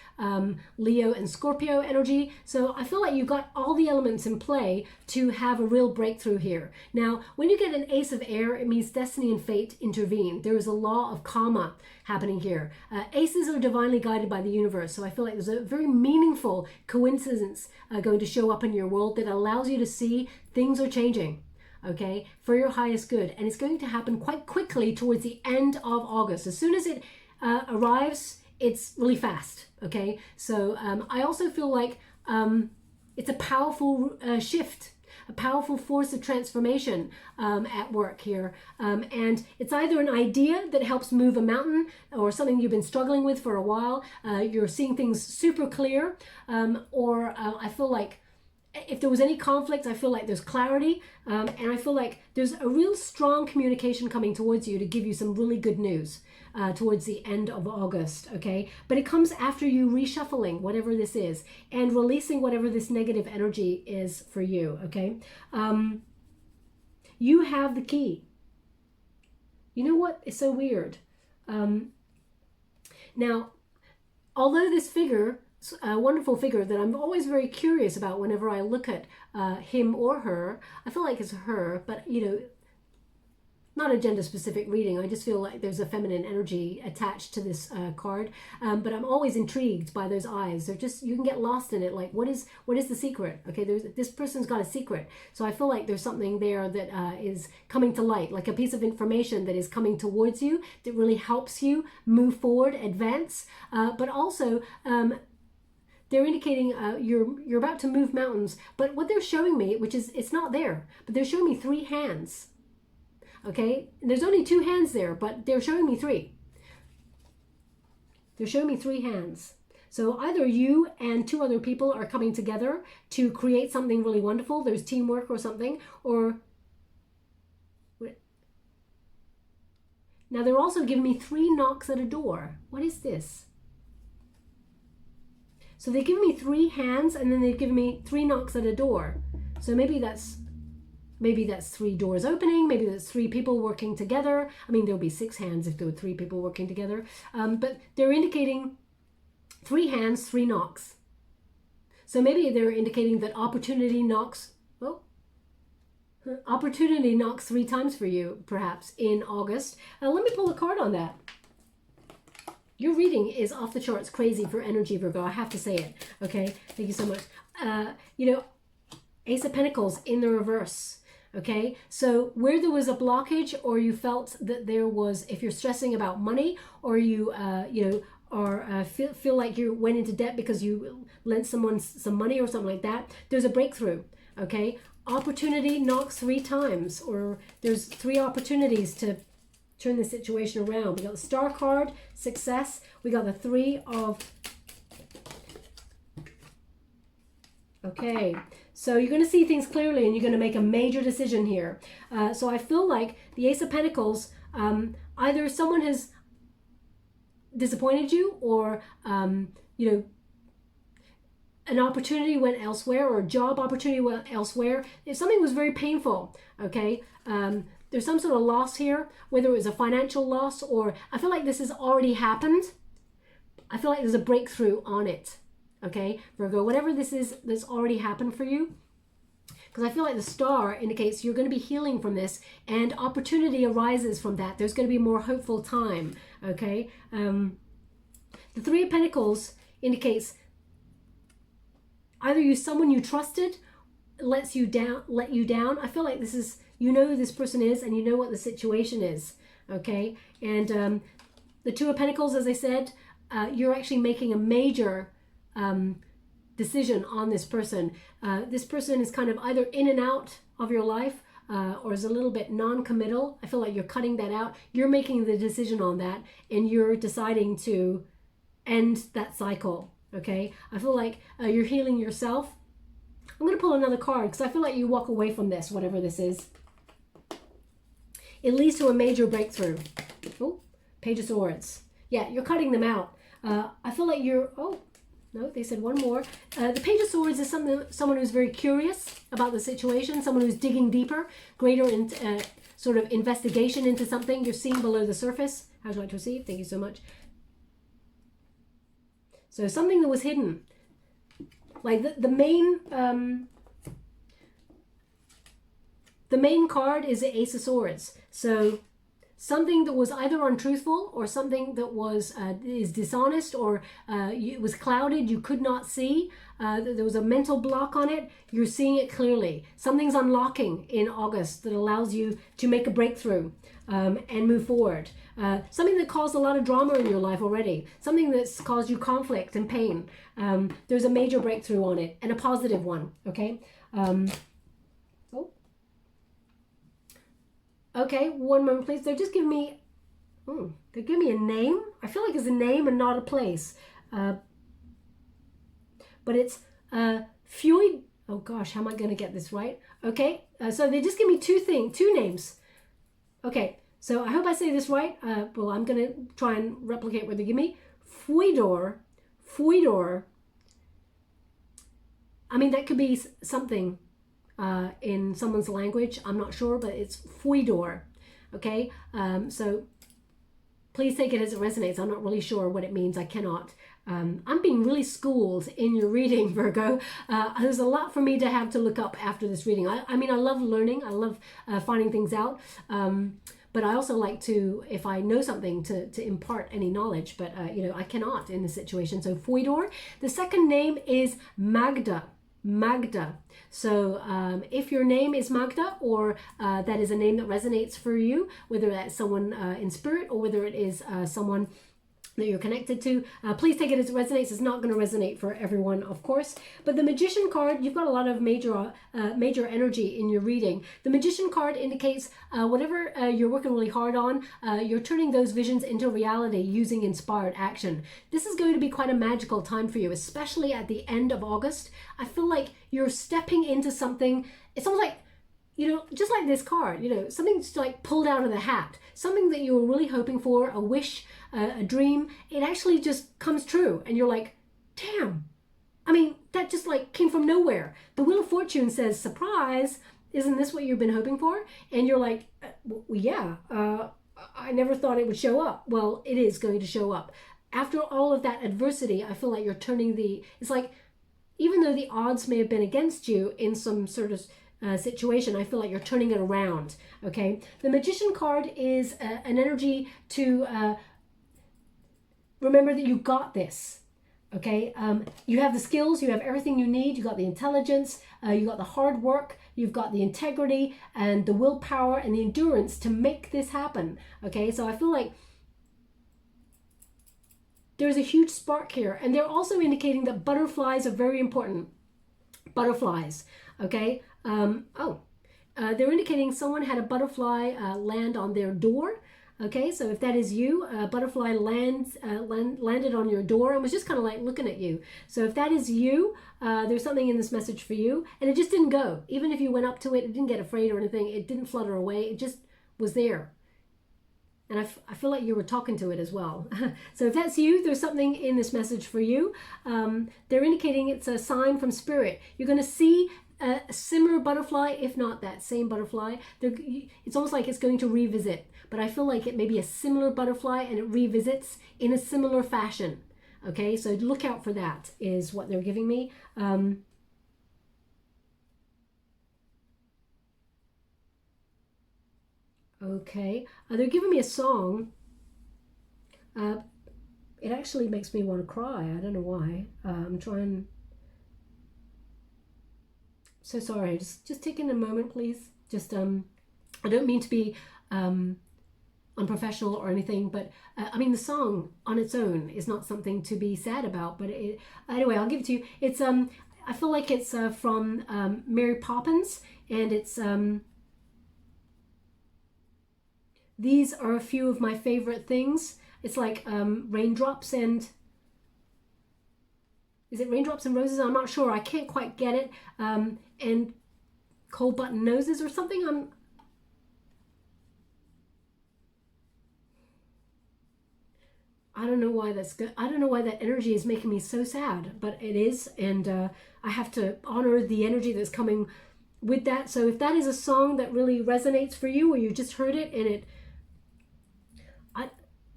Leo, and Scorpio energy. So I feel like you've got all the elements in play to have a real breakthrough here. Now, when you get an Ace of Air, it means destiny and fate intervene. There is a law of karma happening here. Aces are divinely guided by the universe, so I feel like there's a very meaningful coincidence going to show up in your world that allows you to see things are changing. Okay, for your highest good, and it's going to happen quite quickly towards the end of August. As soon as it arrives, it's really fast. Okay, so I also feel like it's a powerful shift. a powerful force of transformation at work here. And it's either an idea that helps move a mountain or something you've been struggling with for a while. You're seeing things super clear, or I feel like if there was any conflict, I feel like there's clarity, and I feel like there's a real strong communication coming towards you to give you some really good news towards the end of August, okay? But it comes after you reshuffling whatever this is and releasing whatever this negative energy is for you, okay? You have the key. You know what? It's so weird. Now, although this figure, a wonderful figure that I'm always very curious about whenever I look at him or her, I feel like it's her, but you know, not a gender specific reading. I just feel like there's a feminine energy attached to this card, but I'm always intrigued by those eyes. They're just, you can get lost in it. Like, what is the secret? Okay, this person's got a secret. So I feel like there's something there that is coming to light, like a piece of information that is coming towards you that really helps you move forward, advance, but also they're indicating you're about to move mountains. But what they're showing me, which is, it's not there, but they're showing me 3 hands. Okay, and there's only 2 hands there, but they're showing me 3. They're showing me 3 hands. So either you and 2 other people are coming together to create something really wonderful. There's teamwork or something. Or now they're also giving me 3 knocks at a door. What is this? So they've given me 3 hands, and then they've given me 3 knocks at a door. So maybe that's 3 doors opening. Maybe that's 3 people working together. I mean, there'll be 6 hands if there were 3 people working together. But they're indicating 3 hands, 3 knocks. So maybe they're indicating that opportunity knocks. Oh, opportunity knocks 3 times for you, perhaps in August. Let me pull a card on that. Your reading is off the charts crazy for energy, Virgo. I have to say it. Okay, thank you so much. You know, Ace of Pentacles in the reverse. Okay, so where there was a blockage, or you felt that there was, if you're stressing about money, or you or feel like you went into debt because you lent someone some money or something like that, there's a breakthrough. Okay, opportunity knocks 3 times, or there's 3 opportunities to turn the situation around. We got the Star card, success. We got the 3 of... Okay, so you're going to see things clearly, and you're going to make a major decision here. So I feel like the Ace of Pentacles, either someone has disappointed you, or, you know, an opportunity went elsewhere, or a job opportunity went elsewhere. If something was very painful, okay, there's some sort of loss here, whether it was a financial loss, or I feel like this has already happened. I feel like there's a breakthrough on it. Okay, Virgo, whatever this is that's already happened for you, because I feel like the Star indicates you're going to be healing from this, and opportunity arises from that. There's going to be more hopeful time. Okay, the 3 of Pentacles indicates either someone you trusted let you down. I feel like this is, you know who this person is, and you know what the situation is. Okay, and the 2 of Pentacles, as I said, you're actually making a major decision on this person. This person is kind of either in and out of your life, or is a little bit non-committal. I feel like you're cutting that out. You're making the decision on that, and you're deciding to end that cycle. Okay, I feel like you're healing yourself. I'm going to pull another card, because I feel like you walk away from this, whatever this is. It leads to a major breakthrough. Oh, Page of Swords. Yeah, you're cutting them out. I feel like you're... Oh, no, they said one more. The Page of Swords is someone who's very curious about the situation, someone who's digging deeper, greater in, sort of investigation into something you're seeing below the surface. How would you like to receive? Thank you so much. So something that was hidden. Like the main card is the Ace of Swords. So something that was either untruthful, or something that was is dishonest, or it was clouded, you could not see. There was a mental block on it. You're seeing it clearly. Something's unlocking in August that allows you to make a breakthrough and move forward. Something that caused a lot of drama in your life already. Something that's caused you conflict and pain. There's a major breakthrough on it, and a positive one. Okay. Okay, one moment, please. They're just giving me, they're giving me a name. I feel like it's a name and not a place. But it's Fuid. Oh gosh, how am I going to get this right? Okay, so they just give me two names. Okay, so I hope I say this right. Well, I'm going to try and replicate what they give me. Fuidor. I mean, that could be something in someone's language. I'm not sure, but it's Fuidor. Okay, so please take it as it resonates. I'm not really sure what it means. I cannot. I'm being really schooled in your reading, Virgo. There's a lot for me to have to look up after this reading. I mean, I love learning. I love finding things out. But I also like to, if I know something, to impart any knowledge. But, I cannot in this situation. So Fuidor. The second name is Magda. So if your name is Magda, or that is a name that resonates for you, whether that's someone in spirit or whether it is someone that you're connected to, please take it as it resonates. It's not going to resonate for everyone, of course. But the Magician card, you've got a lot of major energy in your reading. The Magician card indicates whatever you're working really hard on, you're turning those visions into reality using inspired action. This is going to be quite a magical time for you, especially at the end of August. I feel like you're stepping into something. It's almost like, just like this card, something's like pulled out of the hat, something that you were really hoping for, a wish, a dream. It actually just comes true. And you're like, damn, I mean, that just like came from nowhere. The Wheel of Fortune says, surprise, isn't this what you've been hoping for? And you're like, yeah, I never thought it would show up. Well, it is going to show up. After all of that adversity, I feel like you're turning it's like, even though the odds may have been against you in some sort of situation, I feel like you're turning it around. Okay, the Magician card is an energy to remember that you got this. Okay, you have the skills, you have everything you need, you got the intelligence, you got the hard work, you've got the integrity and the willpower and the endurance to make this happen. Okay, so I feel like there's a huge spark here, and they're also indicating that butterflies are very important. Butterflies, okay. They're indicating someone had a butterfly land on their door. Okay, so if that is you, a butterfly landed on your door and was just kind of like looking at you. So if that is you, there's something in this message for you, and it just didn't go. Even if you went up to it, it didn't get afraid or anything. It didn't flutter away. It just was there. And I feel like you were talking to it as well. So if that's you, there's something in this message for you. They're indicating it's a sign from spirit. You're going to see a similar butterfly, if not that same butterfly. It's almost like it's going to revisit, but I feel like it may be a similar butterfly and it revisits in a similar fashion. Okay, so look out for that is what they're giving me. Okay, they're giving me a song. It actually makes me want to cry. I don't know why. I'm trying. So sorry. Just taking a moment, please. Just I don't mean to be unprofessional or anything, but I mean the song on its own is not something to be sad about. But anyway, I'll give it to you. It's I feel like it's from Mary Poppins, and it's these are a few of my favorite things. It's like raindrops and... Is it raindrops and roses? I'm not sure. I can't quite get it. And cold button noses or something. I don't know why that's good. I don't know why that energy is making me so sad, but it is. And I have to honor the energy that's coming with that. So if that is a song that really resonates for you, or you just heard it and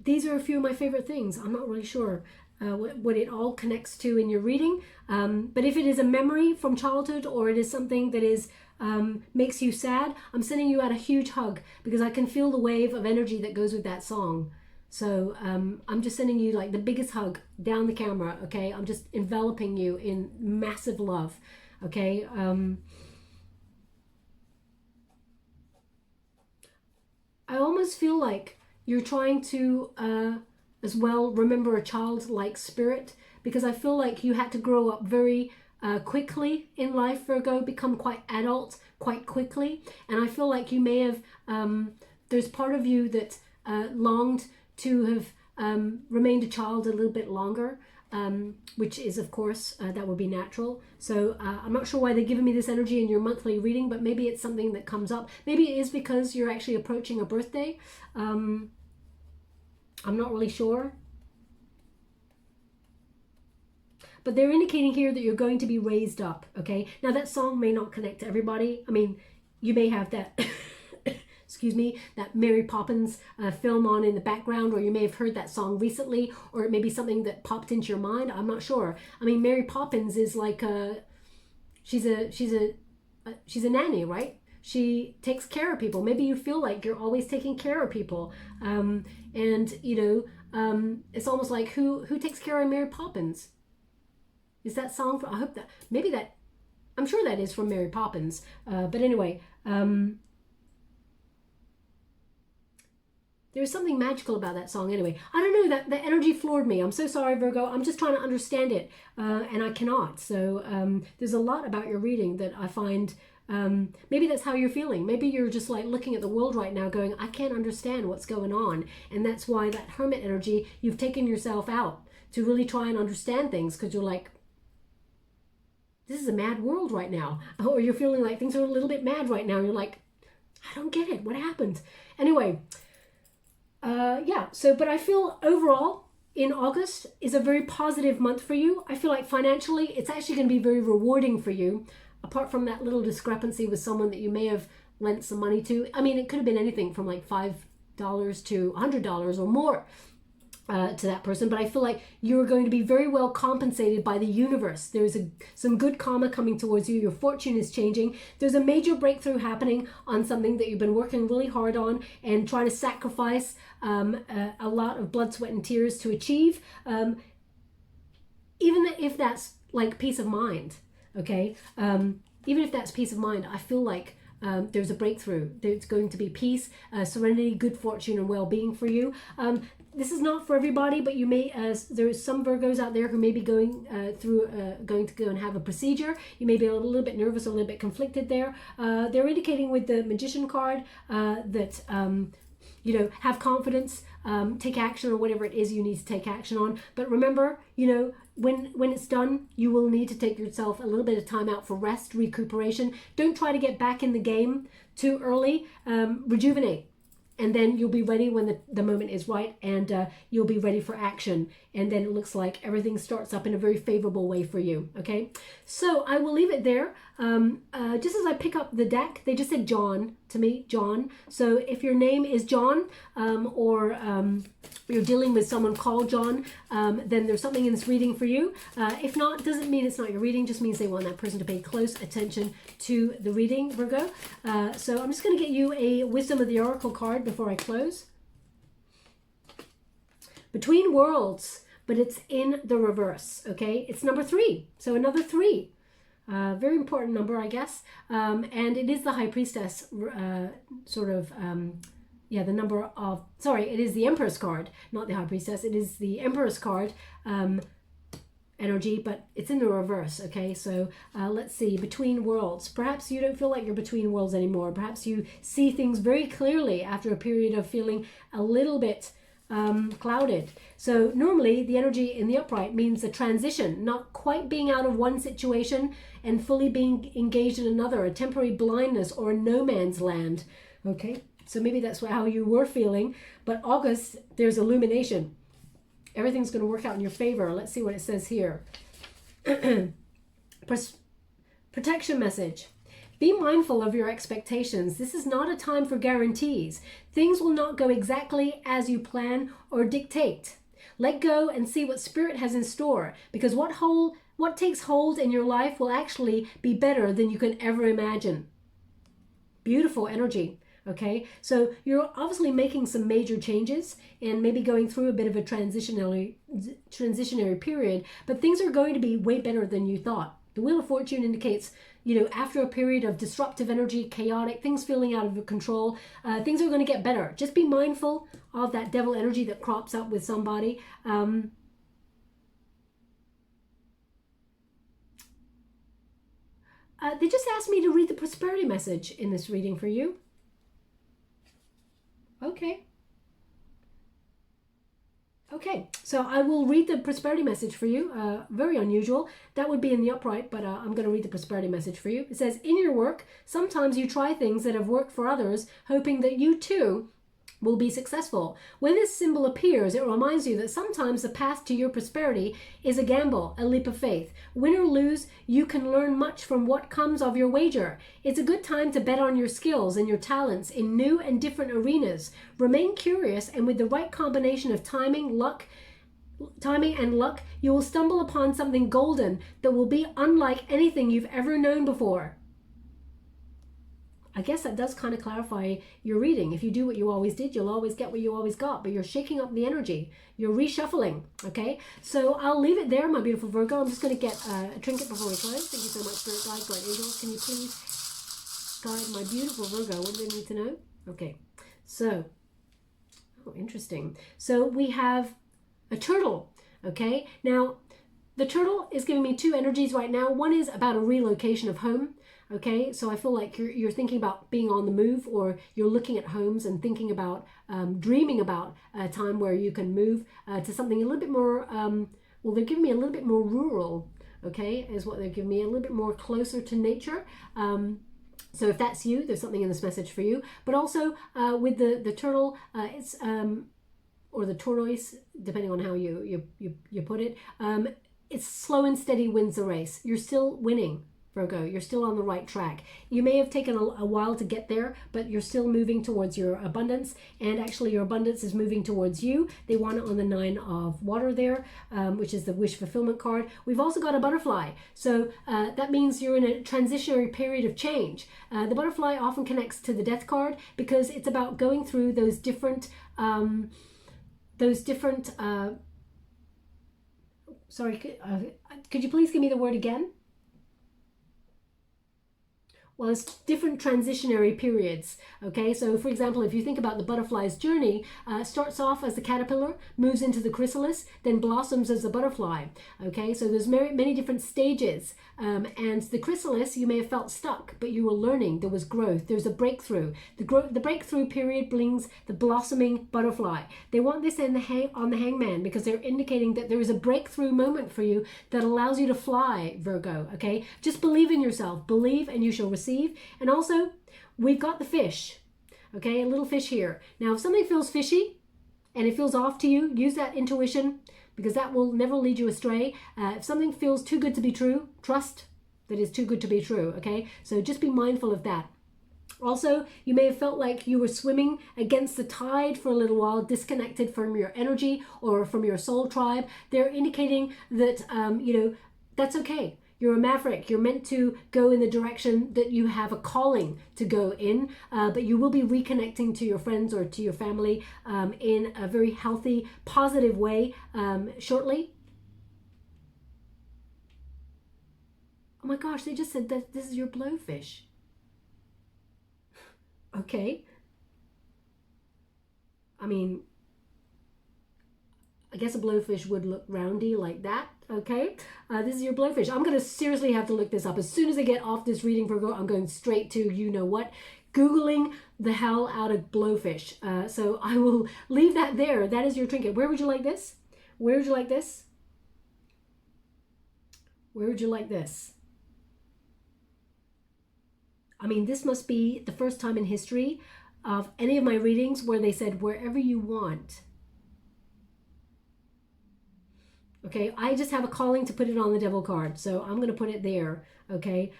these are a few of my favorite things. I'm not really sure what it all connects to in your reading. But if it is a memory from childhood, or it is something that is makes you sad, I'm sending you out a huge hug, because I can feel the wave of energy that goes with that song. So I'm just sending you like the biggest hug down the camera, okay? I'm just enveloping you in massive love, okay? I almost feel like you're trying to as well remember a childlike spirit, because I feel like you had to grow up very quickly in life, Virgo, become quite adult quite quickly, and I feel like you may have there's part of you that longed to have remained a child a little bit longer, which is, of course, that would be natural. So I'm not sure why they're giving me this energy in your monthly reading, but maybe it's something that comes up. Maybe it is because you're actually approaching a birthday. I'm not really sure. But they're indicating here that you're going to be raised up, okay? Now, that song may not connect to everybody. I mean, you may have that, excuse me, that Mary Poppins film on in the background, or you may have heard that song recently, or it may be something that popped into your mind. I'm not sure. I mean, Mary Poppins is like she's a nanny, right? She takes care of people. Maybe you feel like you're always taking care of people. And, you know, it's almost like who takes care of Mary Poppins? Is that song for, I hope that, maybe that, I'm sure that is from Mary Poppins. But anyway, there's something magical about that song anyway. I don't know, that energy floored me. I'm so sorry, Virgo. I'm just trying to understand it, and I cannot. So there's a lot about your reading that I find, maybe that's how you're feeling. Maybe you're just like looking at the world right now going, I can't understand what's going on. And that's why that hermit energy, you've taken yourself out to really try and understand things, because you're like, this is a mad world right now. Or you're feeling like things are a little bit mad right now. You're like, I don't get it. What happened? Anyway, yeah. So, but I feel overall in August is a very positive month for you. I feel like financially, it's actually going to be very rewarding for you. Apart from that little discrepancy with someone that you may have lent some money to. I mean, it could have been anything from like $5 to $100 or more. To that person, but I feel like you're going to be very well compensated by the universe. There's some good karma coming towards you. Your fortune is changing. There's a major breakthrough happening on something that you've been working really hard on and trying to sacrifice a lot of blood, sweat, and tears to achieve. Even if that's like peace of mind, okay? Even if that's peace of mind, I feel like there's a breakthrough. There's going to be peace, serenity, good fortune, and well-being for you. This is not for everybody, but you may, there's some Virgos out there who may be going going to go and have a procedure. You may be a little bit nervous, a little bit conflicted there. They're indicating with the Magician card that, you know, have confidence, take action on whatever it is you need to take action on. But remember, you know, when it's done, you will need to take yourself a little bit of time out for rest, recuperation. Don't try to get back in the game too early. Rejuvenate. And then you'll be ready when the moment is right, and you'll be ready for action. And then it looks like everything starts up in a very favorable way for you, okay? So I will leave it there. Just as I pick up the deck, they just said John to me, John. So if your name is John, or you're dealing with someone called John, then there's something in this reading for you. If not, doesn't mean it's not your reading, just means they want that person to pay close attention to the reading, Virgo. So I'm just going to get you a Wisdom of the Oracle card before I close. Between Worlds, but it's in the reverse, okay? It's number 3, so another 3. Very important number, I guess. And it is the High Priestess, yeah, the number of, sorry, it is the Empress card, not the High Priestess. It is the Empress card energy, but it's in the reverse, okay? So let's see, Between Worlds. Perhaps you don't feel like you're between worlds anymore. Perhaps you see things very clearly after a period of feeling a little bit clouded. So normally the energy in the upright means a transition, not quite being out of one situation and fully being engaged in another, a temporary blindness or a no man's land, okay? So maybe that's how you were feeling, but August, there's illumination. Everything's going to work out in your favor. Let's see what it says here. Protection message. Be mindful of your expectations. This is not a time for guarantees. Things will not go exactly as you plan or dictate. Let go and see what Spirit has in store, because what takes hold in your life will actually be better than you can ever imagine. Beautiful energy. Okay, so you're obviously making some major changes and maybe going through a bit of a transitionary period, but things are going to be way better than you thought. The Wheel of Fortune indicates, you know, after a period of disruptive energy, chaotic, things feeling out of control, things are going to get better. Just be mindful of that devil energy that crops up with somebody. They just asked me to read the prosperity message in this reading for you. Okay. Okay, so I will read the prosperity message for you. Very unusual. That would be in the upright, but I'm going to read the prosperity message for you. It says, in your work, sometimes you try things that have worked for others, hoping that you too will be successful. When this symbol appears, it reminds you that sometimes the path to your prosperity is a gamble, a leap of faith. Win or lose, you can learn much from what comes of your wager. It's a good time to bet on your skills and your talents in new and different arenas. Remain curious, and with the right combination of timing and luck, you will stumble upon something golden that will be unlike anything you've ever known before. I guess that does kind of clarify your reading. If you do what you always did, you'll always get what you always got, but you're shaking up the energy. You're reshuffling, okay? So I'll leave it there, my beautiful Virgo. I'm just going to get a trinket before we close. Thank you so much, Spirit Guide, Guide Angels. Can you please guide my beautiful Virgo? What do they need to know? Okay, so, oh, interesting. So we have a turtle, okay? Now, the turtle is giving me two energies right now. One is about a relocation of home. Okay, so I feel like you're thinking about being on the move, or you're looking at homes and thinking about, dreaming about a time where you can move to something a little bit more, well, they're giving me a little bit more rural, okay, is what they're giving me, a little bit more closer to nature. So if that's you, there's something in this message for you. But also with the turtle, it's, or the tortoise, depending on how you put it, it's slow and steady wins the race. You're still winning, Virgo. You're still on the right track. You may have taken a while to get there, but you're still moving towards your abundance, and actually your abundance is moving towards you. They want it on the 9 of water there, which is the wish fulfillment card. We've also got a butterfly, so that means you're in a transitionary period of change. The butterfly often connects to the death card because it's about going through those different sorry, could you please give me the word again? Well, it's different transitionary periods, okay? So, for example, if you think about the butterfly's journey, starts off as the caterpillar, moves into the chrysalis, then blossoms as a butterfly, okay? So there's many different stages, and the chrysalis, you may have felt stuck, but you were learning. There was growth. There's a breakthrough. The breakthrough period brings the blossoming butterfly. They want this on the hangman because they're indicating that there is a breakthrough moment for you that allows you to fly, Virgo, okay? Just believe in yourself. Believe and you shall receive. And also, we've got the fish, okay, a little fish here. Now, if something feels fishy and it feels off to you, use that intuition, because that will never lead you astray. If something feels too good to be true, trust that it's too good to be true, okay? So just be mindful of that. Also, you may have felt like you were swimming against the tide for a little while, disconnected from your energy or from your soul tribe. They're indicating that, that's okay. You're a maverick. You're meant to go in the direction that you have a calling to go in, but you will be reconnecting to your friends or to your family in a very healthy, positive way shortly. Oh my gosh, they just said that this is your blowfish. Okay. I mean, I guess a blowfish would look roundy like that, okay? This is your blowfish. I'm going to seriously have to look this up. As soon as I get off this reading, Virgo, I'm going straight to you-know-what, Googling the hell out of blowfish. So I will leave that there. That is your trinket. Where would you like this? Where would you like this? Where would you like this? I mean, this must be the first time in history of any of my readings where they said, wherever you want. Okay, I just have a calling to put it on the devil card, so I'm going to put it there, okay?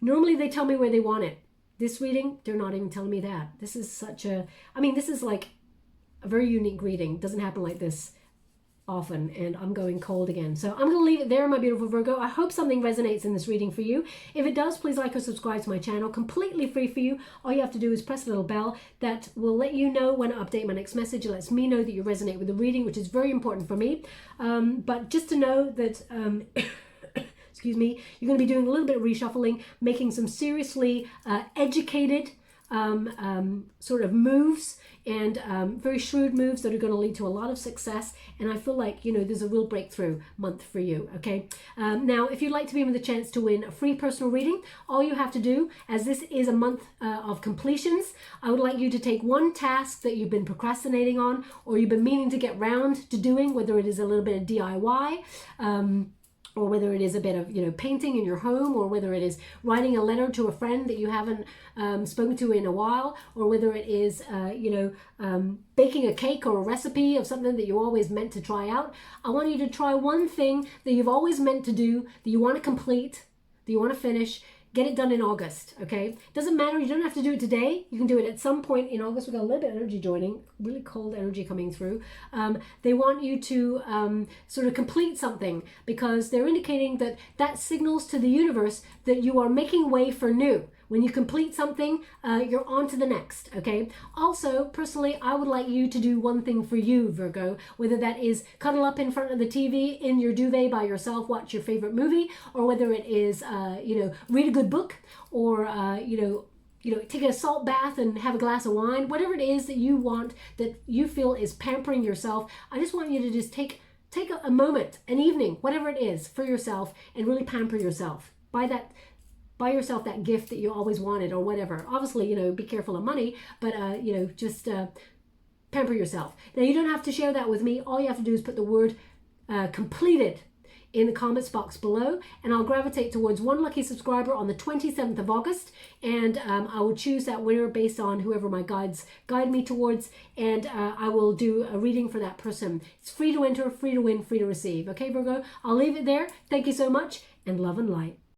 Normally they tell me where they want it. This reading, they're not even telling me that. This is such a, I mean, this is like a very unique reading. It doesn't happen like this often, and I'm going cold again. So I'm going to leave it there, my beautiful Virgo. I hope something resonates in this reading for you. If it does, please like or subscribe to my channel. Completely free for you. All you have to do is press a little bell that will let you know when I update my next message. It lets me know that you resonate with the reading, which is very important for me. But just to know that excuse me, you're going to be doing a little bit of reshuffling, making some seriously educated sort of moves and very shrewd moves that are going to lead to a lot of success. And I feel like, you know, there's a real breakthrough month for you, okay? Now, if you'd like to be in with a chance to win a free personal reading, all you have to do, as this is a month of completions, I would like you to take one task that you've been procrastinating on or you've been meaning to get round to doing, whether it is a little bit of DIY, or whether it is a bit of, you know, painting in your home, or whether it is writing a letter to a friend that you haven't spoken to in a while, or whether it is, baking a cake or a recipe of something that you always meant to try out. I want you to try one thing that you've always meant to do, that you want to complete, that you want to finish. Get it done in August, okay? Doesn't matter, you don't have to do it today. You can do it at some point in August. We've got a little bit of energy joining, really cold energy coming through. They want you to sort of complete something because they're indicating that that signals to the universe that you are making way for new. When you complete something, you're on to the next, okay? Also, personally, I would like you to do one thing for you, Virgo, whether that is cuddle up in front of the TV in your duvet by yourself, watch your favorite movie, or whether it is, read a good book, or, take a salt bath and have a glass of wine, whatever it is that you want, that you feel is pampering yourself. I just want you to just take a moment, an evening, whatever it is, for yourself and really pamper yourself. Buy yourself that gift that you always wanted or whatever. Obviously, be careful of money, but, just pamper yourself. Now, you don't have to share that with me. All you have to do is put the word completed in the comments box below, and I'll gravitate towards one lucky subscriber on the 27th of August, and I will choose that winner based on whoever my guides guide me towards, and I will do a reading for that person. It's free to enter, free to win, free to receive. Okay, Virgo? I'll leave it there. Thank you so much, and love and light.